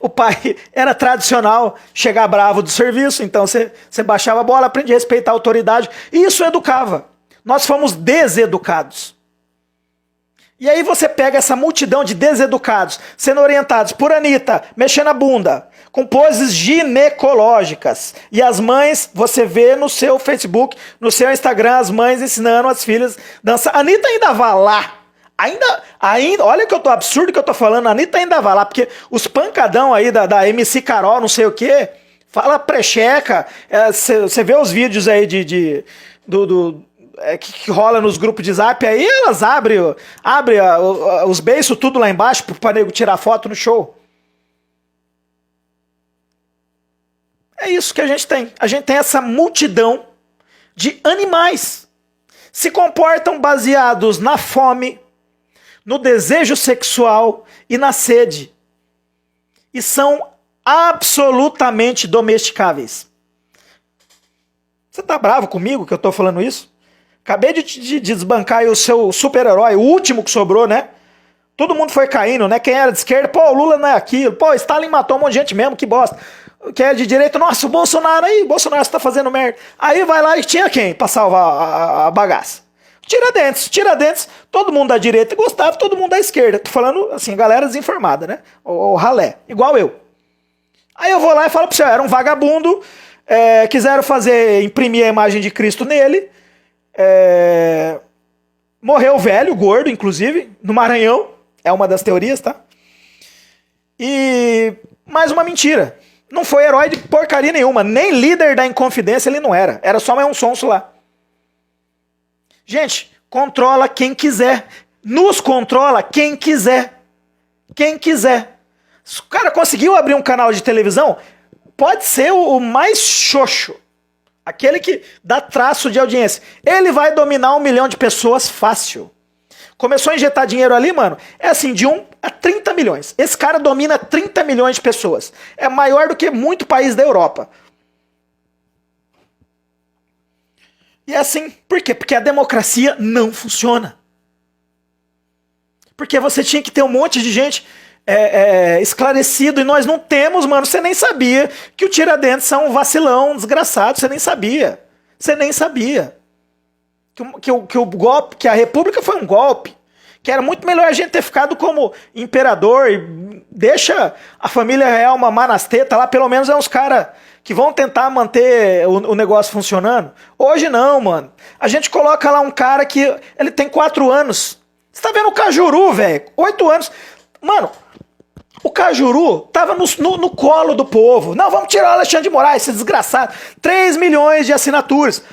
o pai era tradicional chegar bravo do serviço, então você baixava a bola, aprendia a respeitar a autoridade, e isso educava. Nós fomos deseducados. E aí você pega essa multidão de deseducados, sendo orientados por Anitta, mexendo a bunda, com poses ginecológicas. E as mães, você vê no seu Facebook, no seu Instagram, as mães ensinando as filhas a dançar. A Anitta ainda vai lá. Ainda, olha que eu tô absurdo que eu tô falando, a Anitta ainda vai lá, porque os pancadão aí da MC Carol, não sei o quê, fala precheca, você vê os vídeos aí que rola nos grupos de zap, aí elas abrem os beiços tudo lá embaixo pra nego tirar foto no show. É isso que a gente tem. A gente tem essa multidão de animais. Se comportam baseados na fome, no desejo sexual e na sede. E são absolutamente domesticáveis. Você tá bravo comigo que eu tô falando isso? Acabei de desbancar aí o seu super-herói, o último que sobrou, né? Todo mundo foi caindo, né? Quem era de esquerda, pô, o Lula não é aquilo. Pô, Stalin matou um monte de gente mesmo, que bosta. Quem é de direita, nossa, o Bolsonaro aí, Bolsonaro está fazendo merda. Aí vai lá e tinha quem pra salvar a bagaça? Tiradentes, todo mundo da direita gostava, todo mundo da esquerda. Tô falando, assim, galera desinformada, né? O ralé, igual eu. Aí eu vou lá e falo pro senhor, era um vagabundo, quiseram imprimir a imagem de Cristo nele, morreu velho, gordo, inclusive, no Maranhão, é uma das teorias, tá? E mais uma mentira. Não foi herói de porcaria nenhuma, nem líder da Inconfidência ele não era só mais um sonso lá. Gente, controla quem quiser, nos controla quem quiser, Se o cara conseguiu abrir um canal de televisão, pode ser o mais xoxo, aquele que dá traço de audiência, ele vai dominar 1 milhão de pessoas fácil. Começou a injetar dinheiro ali, mano, é assim, de 1 a 30 milhões. Esse cara domina 30 milhões de pessoas. É maior do que muito país da Europa. E é assim, por quê? Porque a democracia não funciona. Porque você tinha que ter um monte de gente esclarecido, e nós não temos, mano. Você nem sabia que o Tiradentes é um vacilão, um desgraçado, você nem sabia. Que o golpe, que a República foi um golpe. Que era muito melhor a gente ter ficado como imperador e deixa a família real mamar nas tetas lá, pelo menos é uns caras que vão tentar manter o negócio funcionando. Hoje não, mano. A gente coloca lá um cara que ele tem 4 anos. Você tá vendo o Cajuru, velho? 8 anos. Mano, o Cajuru tava no colo do povo. Não, vamos tirar o Alexandre de Moraes, esse desgraçado. 3 milhões de assinaturas.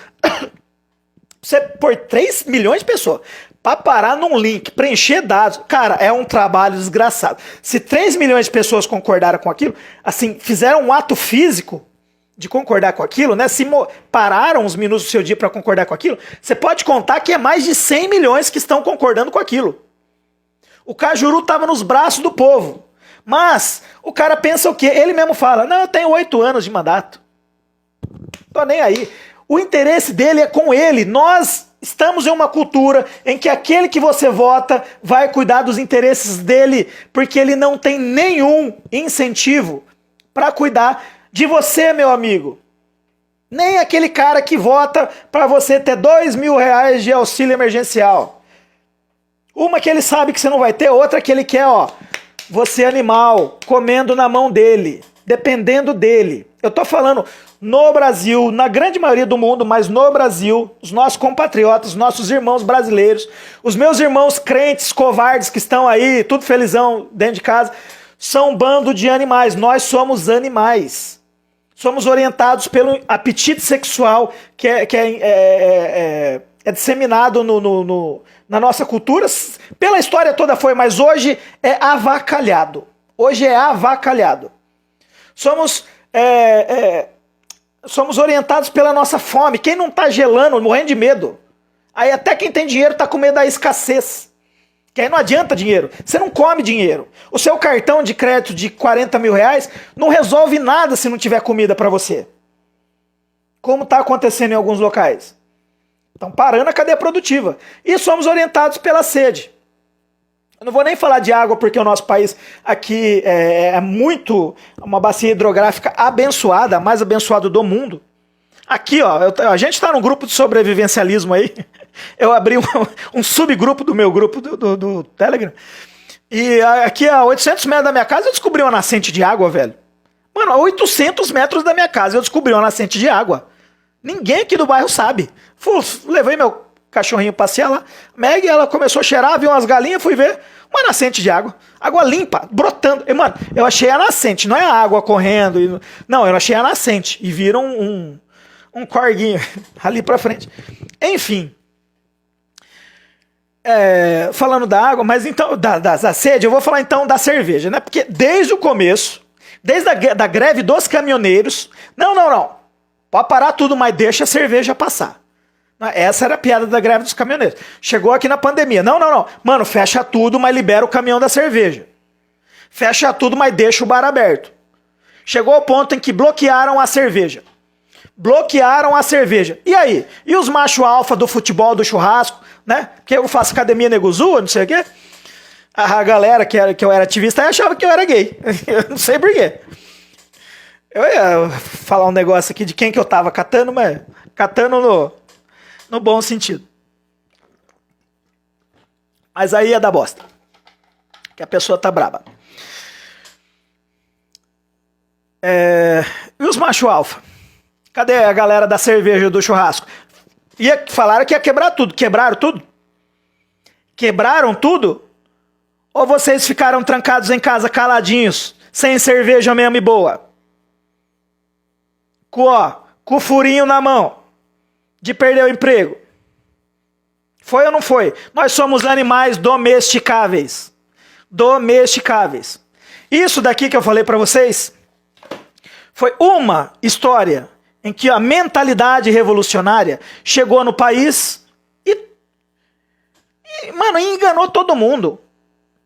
Você pôr 3 milhões de pessoas para parar num link, preencher dados, cara, é um trabalho desgraçado. Se 3 milhões de pessoas concordaram com aquilo, assim, fizeram um ato físico de concordar com aquilo, né? Se pararam uns minutos do seu dia para concordar com aquilo, você pode contar que é mais de 100 milhões que estão concordando com aquilo. O Cajuru estava nos braços do povo. Mas o cara pensa o quê? Ele mesmo fala, não, eu tenho 8 anos de mandato. Tô nem aí. O interesse dele é com ele. Nós estamos em uma cultura em que aquele que você vota vai cuidar dos interesses dele, porque ele não tem nenhum incentivo para cuidar de você, meu amigo. Nem aquele cara que vota para você ter R$2.000 de auxílio emergencial. Uma que ele sabe que você não vai ter, outra que ele quer, ó, você animal, comendo na mão dele, dependendo dele. Eu tô falando no Brasil, na grande maioria do mundo, mas no Brasil, os nossos compatriotas, os nossos irmãos brasileiros, os meus irmãos crentes, covardes que estão aí, tudo felizão dentro de casa, são um bando de animais. Nós somos animais. Somos orientados pelo apetite sexual que é disseminado na nossa cultura. Pela história toda foi, mas hoje é avacalhado. Hoje é avacalhado. Somos orientados pela nossa fome. Quem não está gelando, morrendo de medo? Aí até quem tem dinheiro está com medo da escassez. Que aí não adianta dinheiro. Você não come dinheiro. O seu cartão de crédito de R$40.000 não resolve nada se não tiver comida para você. Como está acontecendo em alguns locais. Estão parando a cadeia produtiva. E somos orientados pela sede. Eu não vou nem falar de água, porque o nosso país aqui é muito uma bacia hidrográfica abençoada, a mais abençoada do mundo. Aqui, ó, a gente está num grupo de sobrevivencialismo aí. Eu abri um subgrupo do meu grupo do Telegram. E aqui a 800 metros da minha casa eu descobri uma nascente de água, velho. Mano, a 800 metros da minha casa eu descobri uma nascente de água. Ninguém aqui do bairro sabe. Levei meu cachorrinho passear lá. Meg, ela começou a cheirar, viu umas galinhas, fui ver uma nascente de água. Água limpa, brotando. E, mano, eu achei a nascente, não é a água correndo. Não, eu achei a nascente. E viram um corguinho ali pra frente. Enfim. Falando da água, mas então, da sede, eu vou falar então da cerveja, né? Porque desde o começo, desde a greve dos caminhoneiros, não. Pode parar tudo, mas deixa a cerveja passar. Essa era a piada da greve dos caminhoneiros. Chegou aqui na pandemia. Não. Mano, fecha tudo, mas libera o caminhão da cerveja. Fecha tudo, mas deixa o bar aberto. Chegou ao ponto em que bloquearam a cerveja. E aí? E os macho alfa do futebol, do churrasco, né? Porque eu faço academia Neguzu, não sei o quê. A galera que eu era ativista achava que eu era gay. Eu não sei por quê. Eu ia falar um negócio aqui de quem que eu tava catando, mas catando no bom sentido. Mas aí ia dar bosta. Que a pessoa tá braba. E os macho alfa? Cadê a galera da cerveja do churrasco? Falaram que ia quebrar tudo. Quebraram tudo? Quebraram tudo? Ou vocês ficaram trancados em casa caladinhos, sem cerveja mesmo e boa? Com o furinho na mão, de perder o emprego. Foi ou não foi? Nós somos animais domesticáveis. Isso daqui que eu falei para vocês foi uma história em que a mentalidade revolucionária chegou no país e mano, enganou todo mundo.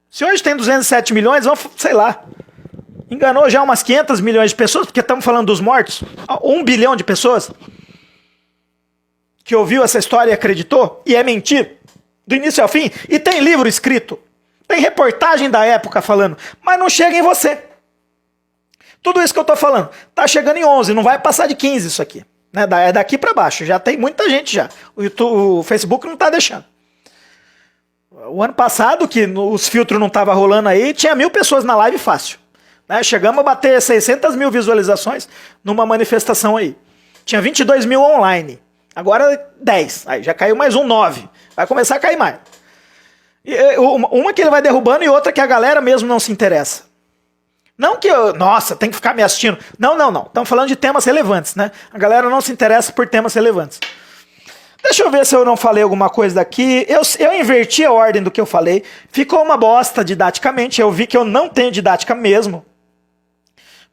Se hoje tem 207 milhões, vamos, sei lá, enganou já umas 500 milhões de pessoas, porque estamos falando dos mortos. 1 bilhão de pessoas que ouviu essa história e acreditou, e é mentira, do início ao fim. E tem livro escrito, tem reportagem da época falando, mas não chega em você. Tudo isso que eu tô falando, tá chegando em 11, não vai passar de 15 isso aqui. Né? É daqui para baixo, já tem muita gente já. O Facebook não tá deixando. O ano passado, que os filtros não estavam rolando aí, tinha 1.000 pessoas na live fácil. Né? Chegamos a bater 600 mil visualizações numa manifestação aí. Tinha 22 mil online. Agora 10. Aí já caiu mais 9. Vai começar a cair mais. Uma que ele vai derrubando e outra que a galera mesmo não se interessa. Não que nossa, tem que ficar me assistindo. Não. Estamos falando de temas relevantes, né? A galera não se interessa por temas relevantes. Deixa eu ver se eu não falei alguma coisa daqui. Eu inverti a ordem do que eu falei. Ficou uma bosta didaticamente. Eu vi que eu não tenho didática mesmo.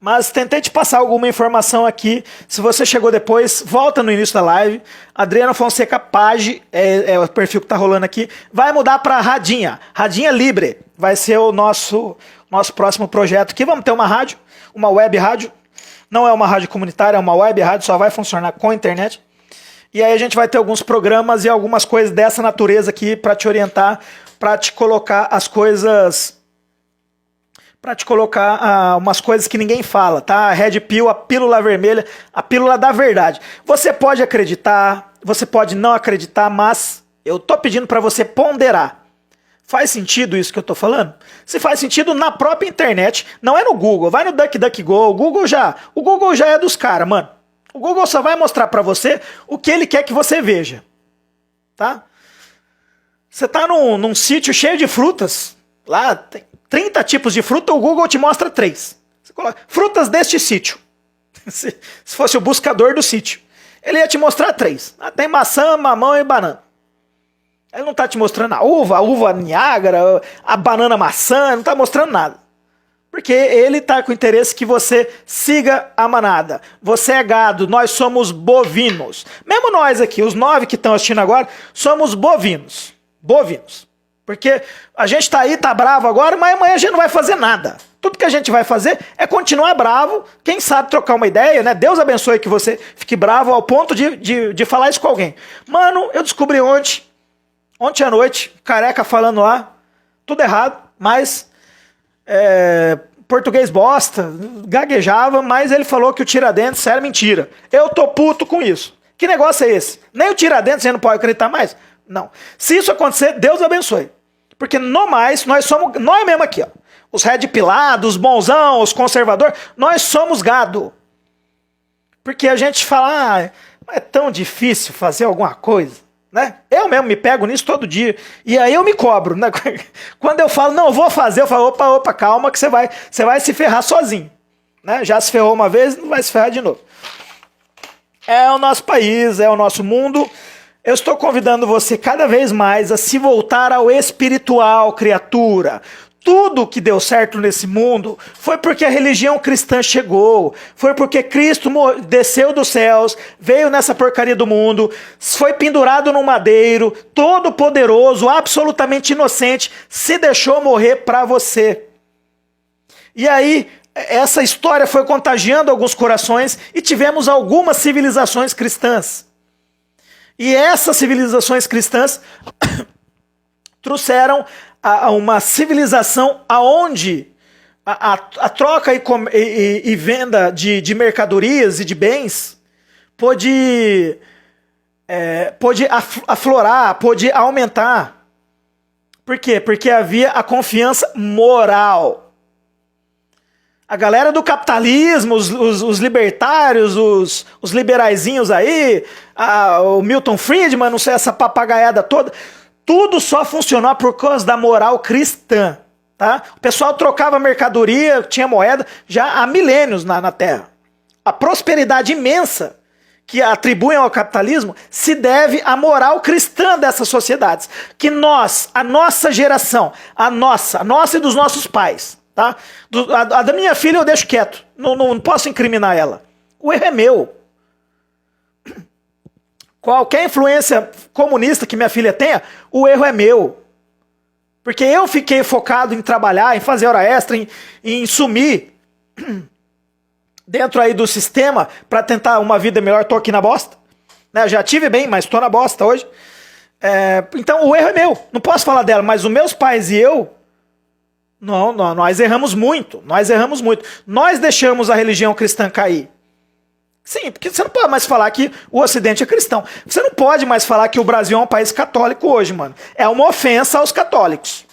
Mas tentei te passar alguma informação aqui. Se você chegou depois, volta no início da live. Adriano Fonseca Page, é o perfil que está rolando aqui. Vai mudar para Radinha. Radinha Libre. Vai ser o nosso próximo projeto aqui. Vamos ter uma rádio, uma web rádio. Não é uma rádio comunitária, é uma web rádio. Só vai funcionar com a internet. E aí a gente vai ter alguns programas e algumas coisas dessa natureza aqui para te orientar, para te colocar as coisas... Para te colocar umas coisas que ninguém fala, tá? A Red Pill, a pílula vermelha, a pílula da verdade. Você pode acreditar, você pode não acreditar, mas eu tô pedindo para você ponderar. Faz sentido isso que eu tô falando? Se faz sentido, na própria internet, não é no Google, vai no DuckDuckGo, o Google já é dos caras, mano. O Google só vai mostrar para você o que ele quer que você veja, tá? Você tá num sítio cheio de frutas, lá tem 30 tipos de fruta, o Google te mostra 3. Você coloca frutas deste sítio. Se fosse o buscador do sítio. Ele ia te mostrar 3. Tem maçã, mamão e banana. Ele não está te mostrando a uva Niágara, a banana maçã, não está mostrando nada. Porque ele está com interesse que você siga a manada. Você é gado, nós somos bovinos. Mesmo nós aqui, os 9 que estão assistindo agora, somos bovinos. Bovinos. Porque a gente tá aí, tá bravo agora, mas amanhã a gente não vai fazer nada. Tudo que a gente vai fazer é continuar bravo, quem sabe trocar uma ideia, né? Deus abençoe que você fique bravo ao ponto de falar isso com alguém. Mano, eu descobri ontem à noite, careca falando lá, tudo errado, mas português bosta, gaguejava, mas ele falou que o Tiradentes era mentira. Eu tô puto com isso. Que negócio é esse? Nem o Tiradentes você não pode acreditar mais? Não. Se isso acontecer, Deus abençoe. Porque no mais, nós mesmo aqui, ó, os red pilados, os bonzão, os conservadores, nós somos gado. Porque a gente fala, é tão difícil fazer alguma coisa, né? Eu mesmo me pego nisso todo dia, e aí eu me cobro, né? Quando eu falo, não, eu vou fazer, eu falo, opa, calma que você vai se ferrar sozinho, né? Já se ferrou uma vez, não vai se ferrar de novo. É o nosso país, é o nosso mundo. Eu estou convidando você cada vez mais a se voltar ao espiritual, criatura. Tudo que deu certo nesse mundo foi porque a religião cristã chegou, foi porque Cristo desceu dos céus, veio nessa porcaria do mundo, foi pendurado num madeiro, todo poderoso, absolutamente inocente, se deixou morrer para você. E aí, essa história foi contagiando alguns corações e tivemos algumas civilizações cristãs. E essas civilizações cristãs trouxeram a uma civilização onde a troca e venda de mercadorias e de bens pôde aflorar, pôde aumentar. Por quê? Porque havia a confiança moral. A galera do capitalismo, os libertários, os liberaizinhos aí, o Milton Friedman, não sei, essa papagaiada toda, tudo só funcionou por causa da moral cristã. Tá? O pessoal trocava mercadoria, tinha moeda já há milênios na Terra. A prosperidade imensa que atribuem ao capitalismo se deve à moral cristã dessas sociedades. Que nós, a nossa geração, a nossa e dos nossos pais, tá? A da minha filha eu deixo quieto. Não posso incriminar ela. O erro é meu. Qualquer influência comunista que minha filha tenha, o erro é meu. Porque eu fiquei focado em trabalhar, em fazer hora extra, em sumir dentro aí do sistema para tentar uma vida melhor. Tô aqui na bosta. Né? Já tive bem, mas tô na bosta hoje. Então o erro é meu. Não posso falar dela, mas os meus pais e eu, não, nós erramos muito. Nós deixamos a religião cristã cair. Sim, porque você não pode mais falar que o Ocidente é cristão. Você não pode mais falar que o Brasil é um país católico hoje, mano. É uma ofensa aos católicos.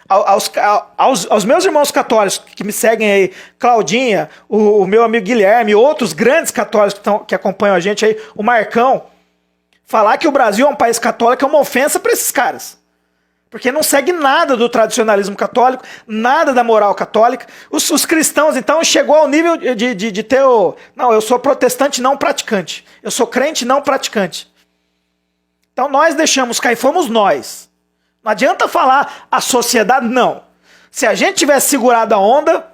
Aos meus irmãos católicos que me seguem aí, Claudinha, o meu amigo Guilherme, outros grandes católicos que acompanham a gente aí, o Marcão, falar que o Brasil é um país católico é uma ofensa para esses caras. Porque não segue nada do tradicionalismo católico, nada da moral católica. Os cristãos, então, chegou ao nível de ter o... Não, eu sou protestante não praticante. Eu sou crente não praticante. Então nós deixamos cair, fomos nós. Não adianta falar a sociedade, não. Se a gente tivesse segurado a onda,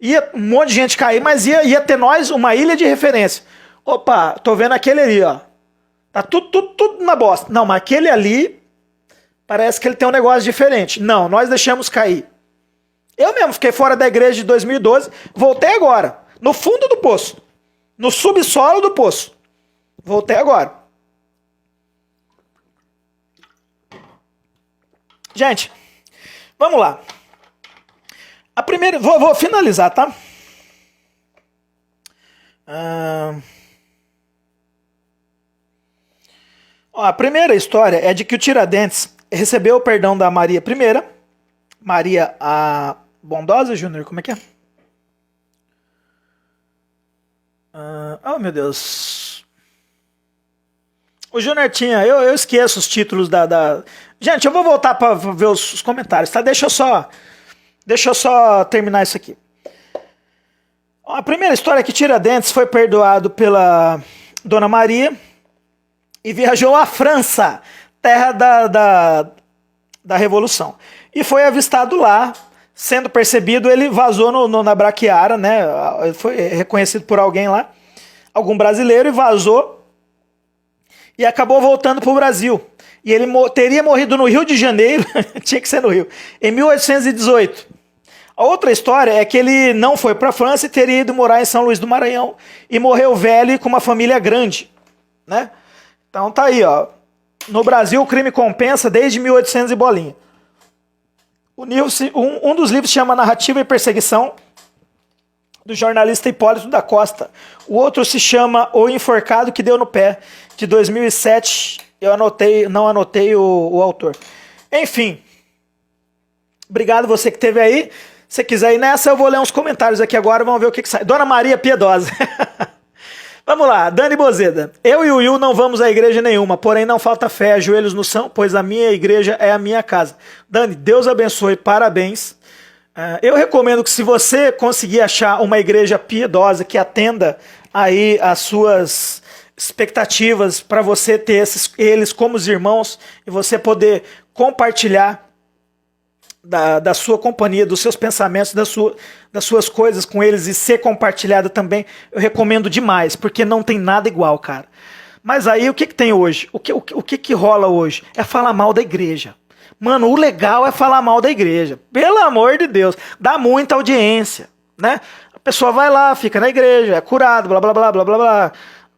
ia um monte de gente cair, mas ia ter nós uma ilha de referência. Opa, tô vendo aquele ali, ó. Tá tudo na bosta. Não, mas aquele ali... Parece que ele tem um negócio diferente. Não, nós deixamos cair. Eu mesmo fiquei fora da igreja de 2012, voltei agora. No fundo do poço. No subsolo do poço. Voltei agora. Gente, vamos lá. A primeira... Vou finalizar, tá? A primeira história é de que o Tiradentes recebeu o perdão da Maria I, Maria a Bondosa, Júnior, como é que é? Oh, meu Deus. O Júnior tinha, eu esqueço os títulos da... Gente, eu vou voltar para ver os comentários, tá? Deixa eu só terminar isso aqui. A primeira história é que Tiradentes foi perdoado pela Dona Maria e viajou à França, terra da Revolução. E foi avistado lá, sendo percebido, ele vazou na Braquiara, né? Ele foi reconhecido por alguém lá, algum brasileiro, e vazou e acabou voltando para o Brasil. E ele teria morrido no Rio de Janeiro, tinha que ser no Rio, em 1818. A outra história é que ele não foi para a França e teria ido morar em São Luís do Maranhão e morreu velho e com uma família grande, né? Então tá aí, ó. No Brasil, o crime compensa desde 1800 e bolinha. Um dos livros chama Narrativa e Perseguição, do jornalista Hipólito da Costa. O outro se chama O Enforcado que Deu no Pé, de 2007. Eu não anotei o autor. Enfim. Obrigado você que esteve aí. Se quiser ir nessa, eu vou ler uns comentários aqui agora. Vamos ver o que sai. Dona Maria Piedosa. Vamos lá, Dani Bozeda. Eu e o Will não vamos à igreja nenhuma, porém não falta fé, ajoelhos no chão, pois a minha igreja é a minha casa. Dani, Deus abençoe, parabéns. Eu recomendo que se você conseguir achar uma igreja piedosa que atenda aí as suas expectativas para você ter eles como os irmãos e você poder compartilhar da sua companhia, dos seus pensamentos, das suas coisas com eles e ser compartilhado também, eu recomendo demais, porque não tem nada igual, cara. Mas aí o que tem hoje? O que rola hoje? É falar mal da igreja. Mano, o legal é falar mal da igreja. Pelo amor de Deus, dá muita audiência, né? A pessoa vai lá, fica na igreja, é curado, blá blá blá blá blá blá.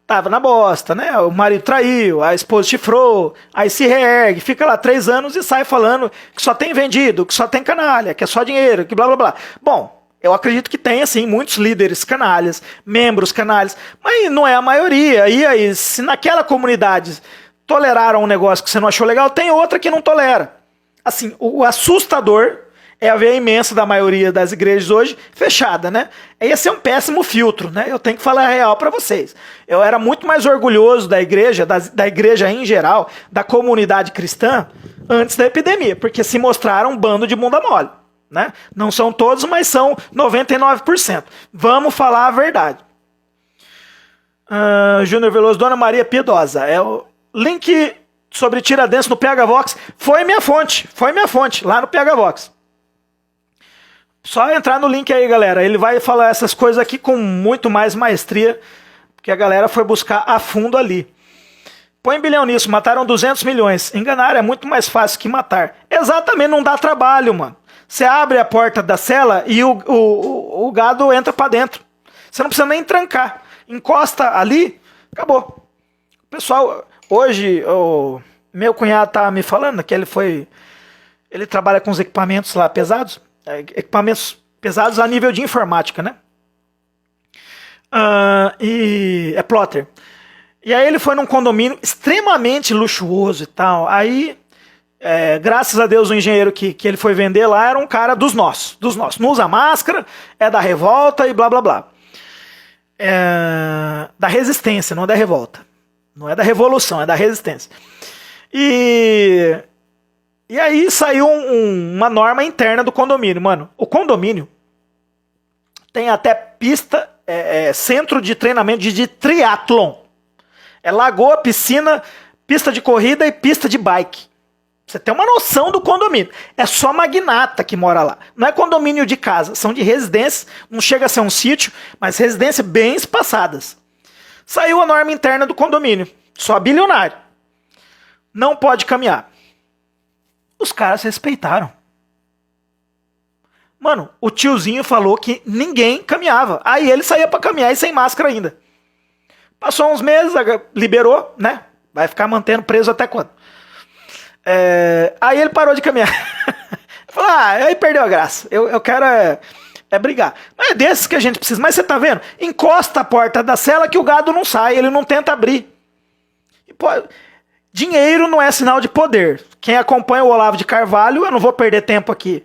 Tava na bosta, né? O marido traiu, a esposa chifrou, aí se reergue, fica lá 3 anos e sai falando que só tem vendido, que só tem canalha, que é só dinheiro, que blá blá blá. Bom, eu acredito que tem, assim, muitos líderes canalhas, membros canalhas, mas não é a maioria. E aí, se naquela comunidade toleraram um negócio que você não achou legal, tem outra que não tolera. Assim, o assustador é a veia imensa da maioria das igrejas hoje fechada, né? Esse é um péssimo filtro, né? Eu tenho que falar a real para vocês. Eu era muito mais orgulhoso da igreja, da igreja em geral, da comunidade cristã, antes da epidemia, porque se mostraram um bando de bunda mole, né? Não são todos, mas são 99%. Vamos falar a verdade. Júnior Veloso, Dona Maria Piedosa. É o link sobre Tiradentes no PH Vox. Foi minha fonte, lá no PH Vox. Só entrar no link aí, galera. Ele vai falar essas coisas aqui com muito mais maestria, porque a galera foi buscar a fundo ali. Põe bilhão nisso, mataram 200 milhões. Enganar é muito mais fácil que matar. Exatamente, não dá trabalho, mano. Você abre a porta da cela e o gado entra pra dentro. Você não precisa nem trancar. Encosta ali, acabou. O pessoal, hoje, o meu cunhado tá me falando que ele trabalha com os equipamentos lá pesados. Equipamentos pesados a nível de informática, né? E é plotter. E aí ele foi num condomínio extremamente luxuoso e tal. Aí, graças a Deus, o engenheiro que ele foi vender lá era um cara dos nossos. Não usa máscara, é da revolta e blá blá blá. Da resistência, não é da revolta. Não é da revolução, é da resistência. E aí saiu uma norma interna do condomínio. Mano, o condomínio tem até pista, centro de treinamento de triatlon. É lagoa, piscina, pista de corrida e pista de bike. Você tem uma noção do condomínio. É só magnata que mora lá. Não é condomínio de casa, são de residências. Não chega a ser um sítio, mas residências bem espaçadas. Saiu a norma interna do condomínio. Só bilionário. Não pode caminhar. Os caras respeitaram. Mano, o tiozinho falou que ninguém caminhava. Aí ele saía pra caminhar e sem máscara ainda. Passou uns meses, liberou, né? Vai ficar mantendo preso até quando? Aí ele parou de caminhar. Falou, aí perdeu a graça. Eu quero brigar. Mas é desses que a gente precisa. Mas você tá vendo? Encosta a porta da cela que o gado não sai. Ele não tenta abrir. E, pô, dinheiro não é sinal de poder. Quem acompanha o Olavo de Carvalho, eu não vou perder tempo aqui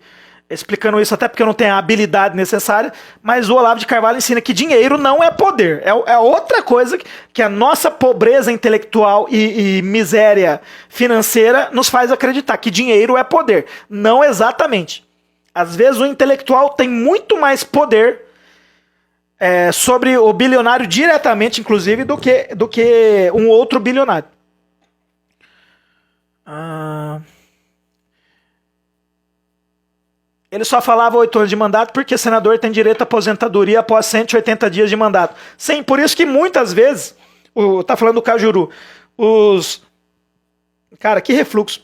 explicando isso, até porque eu não tenho a habilidade necessária, mas o Olavo de Carvalho ensina que dinheiro não é poder. É outra coisa que a nossa pobreza intelectual e miséria financeira nos faz acreditar que dinheiro é poder. Não exatamente. Às vezes o intelectual tem muito mais poder sobre o bilionário diretamente, inclusive, do que um outro bilionário. Ele só falava 8 anos de mandato porque senador tem direito à aposentadoria após 180 dias de mandato. Sim, por isso que muitas vezes, tá falando do Cajuru, cara, que refluxo.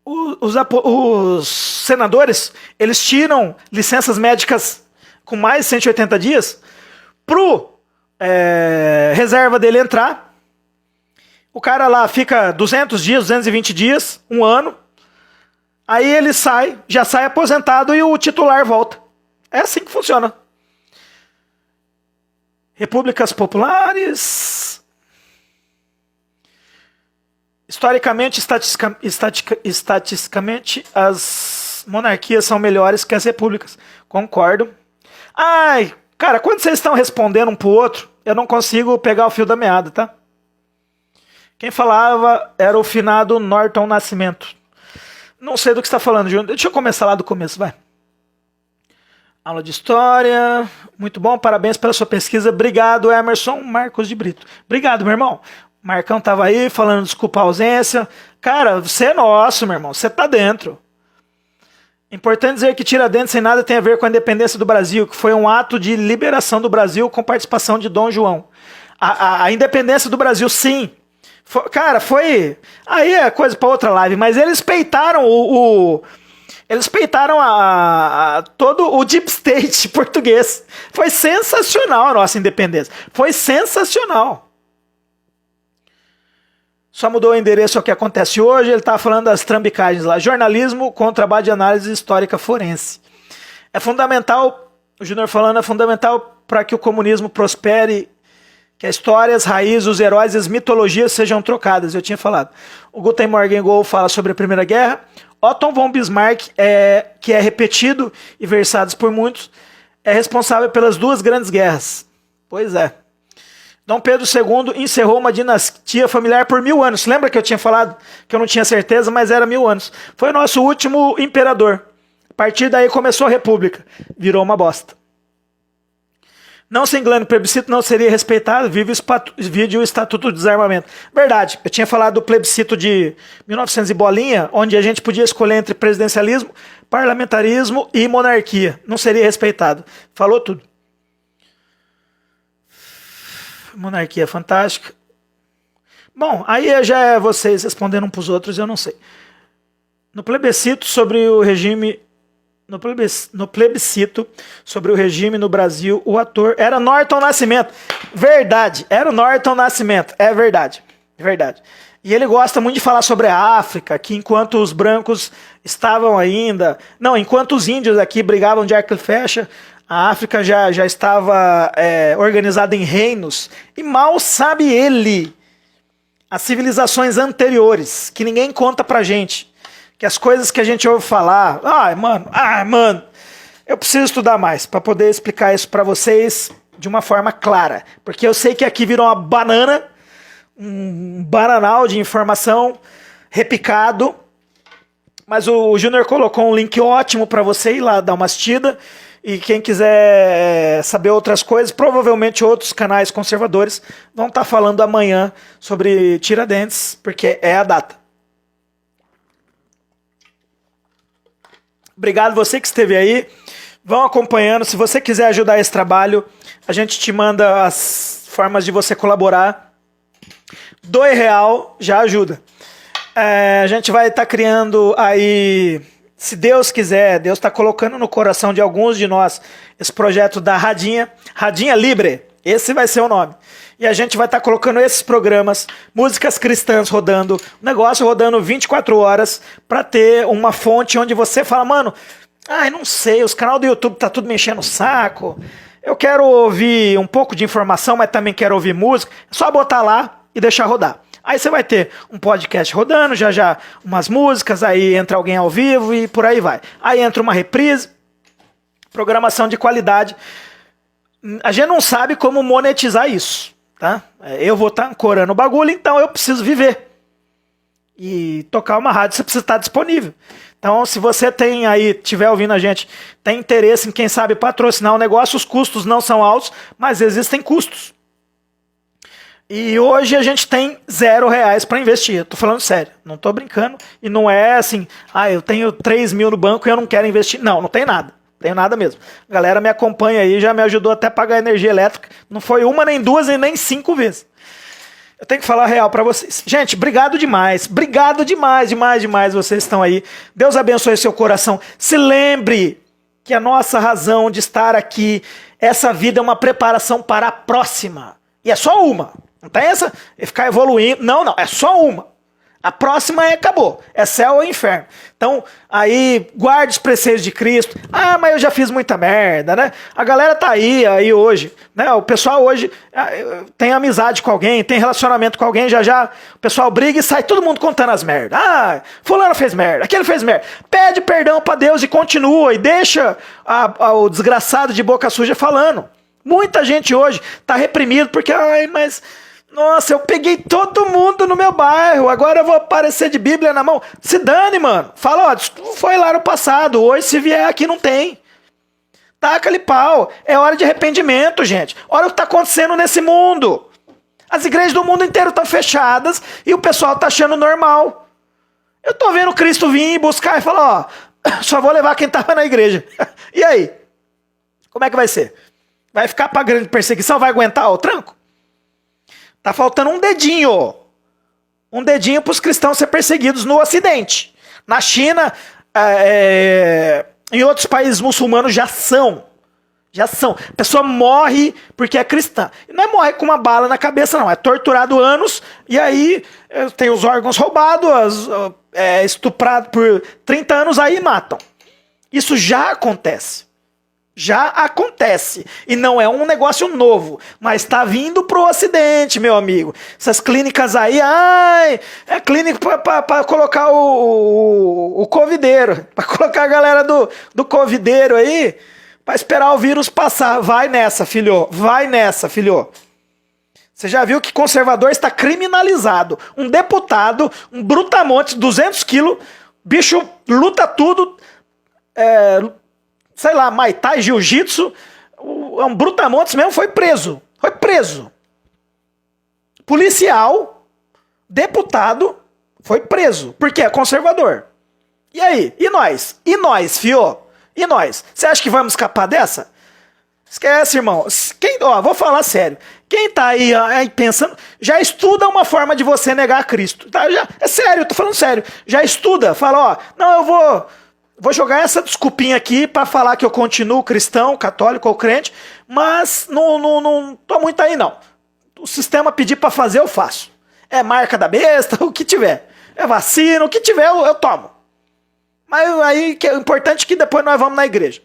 Os senadores, eles tiram licenças médicas com mais de 180 dias pro reserva dele entrar. O cara lá fica 200 dias, 220 dias, um ano. Aí ele já sai aposentado e o titular volta. É assim que funciona. Repúblicas populares. Historicamente, estatisticamente, as monarquias são melhores que as repúblicas. Concordo. Ai, cara, quando vocês estão respondendo um pro outro, eu não consigo pegar o fio da meada, tá? Quem falava era o finado Norton Nascimento. Não sei do que você está falando, Júnior. Deixa eu começar lá do começo, vai. Aula de História. Muito bom, parabéns pela sua pesquisa. Obrigado, Emerson Marcos de Brito. Obrigado, meu irmão. O Marcão estava aí falando desculpa a ausência. Cara, você é nosso, meu irmão. Você tá dentro. Importante dizer que Tiradentes sem nada tem a ver com a independência do Brasil, que foi um ato de liberação do Brasil com participação de Dom João. A independência do Brasil, sim. Cara, foi... Aí é coisa pra outra live, mas eles peitaram eles peitaram todo o deep state português. Foi sensacional a nossa independência. Foi sensacional. Só mudou o endereço ao que acontece hoje. Ele estava falando das trambicagens lá. Jornalismo com trabalho de análise histórica forense. É fundamental, o Júnior falando, é fundamental para que o comunismo prospere, que a história, as raízes, os heróis e as mitologias sejam trocadas. Eu tinha falado. O Guten Morgen Gol fala sobre a Primeira Guerra. Otto von Bismarck, que é repetido e versado por muitos, é responsável pelas 2 grandes guerras. Pois é. Dom Pedro II encerrou uma dinastia familiar por 1000 anos. Lembra que eu tinha falado que eu não tinha certeza, mas era 1000 anos. Foi o nosso último imperador. A partir daí começou a república. Virou uma bosta. Não se engane, o plebiscito não seria respeitado, vide o Estatuto do Desarmamento. Verdade, eu tinha falado do plebiscito de 1900 e bolinha, onde a gente podia escolher entre presidencialismo, parlamentarismo e monarquia. Não seria respeitado. Falou tudo. Monarquia fantástica. Bom, aí já é vocês respondendo um para os outros, eu não sei. No plebiscito sobre o regime... No plebiscito sobre o regime no Brasil, o ator era Norton Nascimento. Verdade, era o Norton Nascimento. É verdade, verdade. E ele gosta muito de falar sobre a África, que enquanto os brancos estavam ainda... Não, enquanto os índios aqui brigavam de arco e flecha, a África já estava organizada em reinos. E mal sabe ele as civilizações anteriores, que ninguém conta pra gente. Que as coisas que a gente ouve falar... mano, eu preciso estudar mais para poder explicar isso para vocês de uma forma clara. Porque eu sei que aqui virou uma banana... um bananal de informação repicado, mas o Júnior colocou um link ótimo para você ir lá dar uma assistida, e quem quiser saber outras coisas, provavelmente outros canais conservadores vão estar falando amanhã sobre Tiradentes, porque é a data. Obrigado você que esteve aí, vão acompanhando. Se você quiser ajudar esse trabalho, a gente te manda as formas de você colaborar. R$2 já ajuda. A gente vai estar criando aí, se Deus quiser, Deus está colocando no coração de alguns de nós esse projeto da Radinha Libre, esse vai ser o nome. E a gente vai estar colocando esses programas, músicas cristãs rodando, o negócio rodando 24 horas, para ter uma fonte onde você fala, mano, não sei, os canais do YouTube tá tudo me enchendo o saco, eu quero ouvir um pouco de informação, mas também quero ouvir música, é só botar lá e deixar rodar. Aí você vai ter um podcast rodando, já umas músicas, aí entra alguém ao vivo e por aí vai. Aí entra uma reprise, programação de qualidade. A gente não sabe como monetizar isso, tá? Eu vou estar ancorando o bagulho, então eu preciso viver. E tocar uma rádio, você precisa estar disponível. Então, se você tem aí, estiver ouvindo a gente, tem interesse em, quem sabe, patrocinar o negócio, os custos não são altos, mas existem custos. E hoje a gente tem R$0 para investir. Eu tô falando sério, não tô brincando. E não é assim, eu tenho 3 mil no banco e eu não quero investir. Não tenho nada. Tenho nada mesmo. A galera me acompanha aí, já me ajudou até a pagar energia elétrica. Não foi uma, nem duas, e nem 5 vezes. Eu tenho que falar real para vocês. Gente, obrigado demais. Obrigado demais vocês estão aí. Deus abençoe seu coração. Se lembre que a nossa razão de estar aqui, essa vida é uma preparação para a próxima. E é só uma. Não tem essa, ficar evoluindo. Não, é só uma. A próxima acabou. É céu ou inferno. Então, aí, guarde os preceitos de Cristo. Mas eu já fiz muita merda, né? A galera tá aí hoje, né? O pessoal hoje tem amizade com alguém, tem relacionamento com alguém, já o pessoal briga e sai todo mundo contando as merdas. Fulano fez merda, aquele fez merda. Pede perdão pra Deus e continua, e deixa o desgraçado de boca suja falando. Muita gente hoje tá reprimido porque, nossa, eu peguei todo mundo no meu bairro, agora eu vou aparecer de Bíblia na mão. Se dane, mano. Fala, foi lá no passado, hoje se vier aqui não tem. Taca-lhe pau. É hora de arrependimento, gente. Olha o que tá acontecendo nesse mundo. As igrejas do mundo inteiro estão fechadas e o pessoal tá achando normal. Eu tô vendo Cristo vir buscar e falar, só vou levar quem tava na igreja. E aí? Como é que vai ser? Vai ficar pra grande perseguição? Vai aguentar o tranco? Tá faltando um dedinho. Um dedinho para os cristãos ser perseguidos no Ocidente. Na China, em outros países muçulmanos já são. A pessoa morre porque é cristã. E não é morrer com uma bala na cabeça, não. É torturado anos e aí tem os órgãos roubados, estuprado por 30 anos, aí matam. Isso já acontece. Já acontece. E não é um negócio novo. Mas está vindo pro Ocidente, meu amigo. Essas clínicas aí, é clínica para colocar o covideiro. Para colocar a galera do covideiro aí, para esperar o vírus passar. Vai nessa, filho. Vai nessa, filho. Você já viu que conservador está criminalizado. Um deputado, um brutamontes, 200 quilos, bicho luta tudo, sei lá, Muay Thai, Jiu-Jitsu, um brutamontes mesmo foi preso. Foi preso. Policial, deputado, foi preso. Porque é conservador. E aí? E nós? E nós, fio? E nós? Você acha que vamos escapar dessa? Esquece, irmão. Vou falar sério. Quem tá aí pensando, já estuda uma forma de você negar a Cristo. Tá? É sério, eu tô falando sério. Já estuda. Fala, não, eu vou jogar essa desculpinha aqui para falar que eu continuo cristão, católico ou crente, mas não tô muito aí, não. O sistema pedir para fazer, eu faço. É marca da besta, o que tiver. É vacina, o que tiver eu tomo. Mas aí que é importante que depois nós vamos na igreja.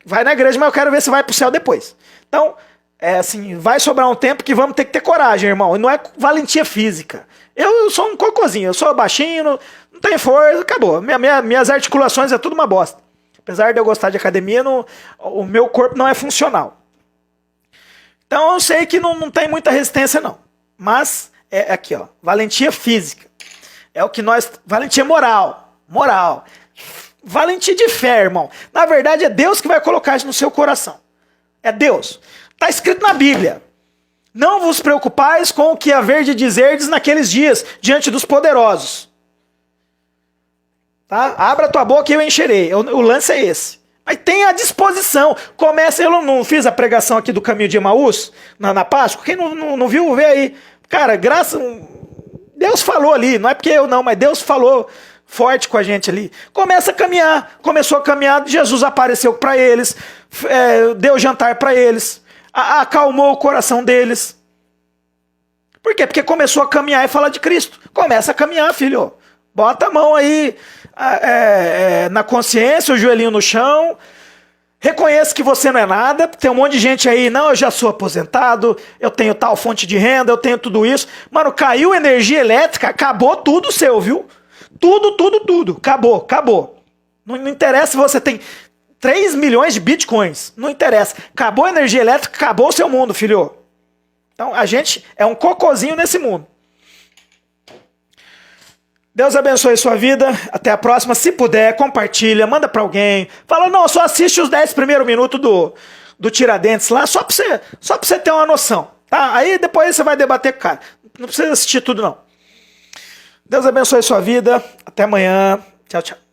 Vai na igreja, mas eu quero ver se vai pro céu depois. Então, é assim, vai sobrar um tempo que vamos ter que ter coragem, irmão. E não é valentia física. Eu sou um cocôzinho, eu sou baixinho, não tenho força, acabou. Minhas articulações é tudo uma bosta. Apesar de eu gostar de academia, o meu corpo não é funcional. Então eu sei que não tem muita resistência, não. Mas é aqui, ó. Valentia física. É o que nós. Valentia moral. Moral. Valentia de fé, irmão. Na verdade, é Deus que vai colocar isso no seu coração. É Deus. Está escrito na Bíblia. Não vos preocupais com o que haver de dizerdes naqueles dias, diante dos poderosos. Tá? Abra tua boca e eu encherei. O lance é esse. Mas tenha à disposição. Começa, eu não fiz a pregação aqui do caminho de Emaús, na Páscoa. Quem não viu, vê aí. Cara, Deus falou ali, não é porque eu não, mas Deus falou forte com a gente ali. Começa a caminhar. Começou a caminhar, Jesus apareceu para eles, deu jantar para eles, acalmou o coração deles. Por quê? Porque começou a caminhar e falar de Cristo. Começa a caminhar, filho. Bota a mão aí na consciência, o joelhinho no chão. Reconheça que você não é nada. Tem um monte de gente aí, não, eu já sou aposentado, eu tenho tal fonte de renda, eu tenho tudo isso. Mano, caiu energia elétrica, acabou tudo seu, viu? Tudo. Acabou. Não interessa se você tem 3 milhões de bitcoins. Não interessa. Acabou a energia elétrica, acabou o seu mundo, filho. Então, a gente é um cocôzinho nesse mundo. Deus abençoe sua vida. Até a próxima. Se puder, compartilha, manda pra alguém. Fala, não, só assiste os 10 primeiros minutos do Tiradentes lá, só pra você ter uma noção. Tá? Aí depois você vai debater com o cara. Não precisa assistir tudo, não. Deus abençoe sua vida. Até amanhã. Tchau, tchau.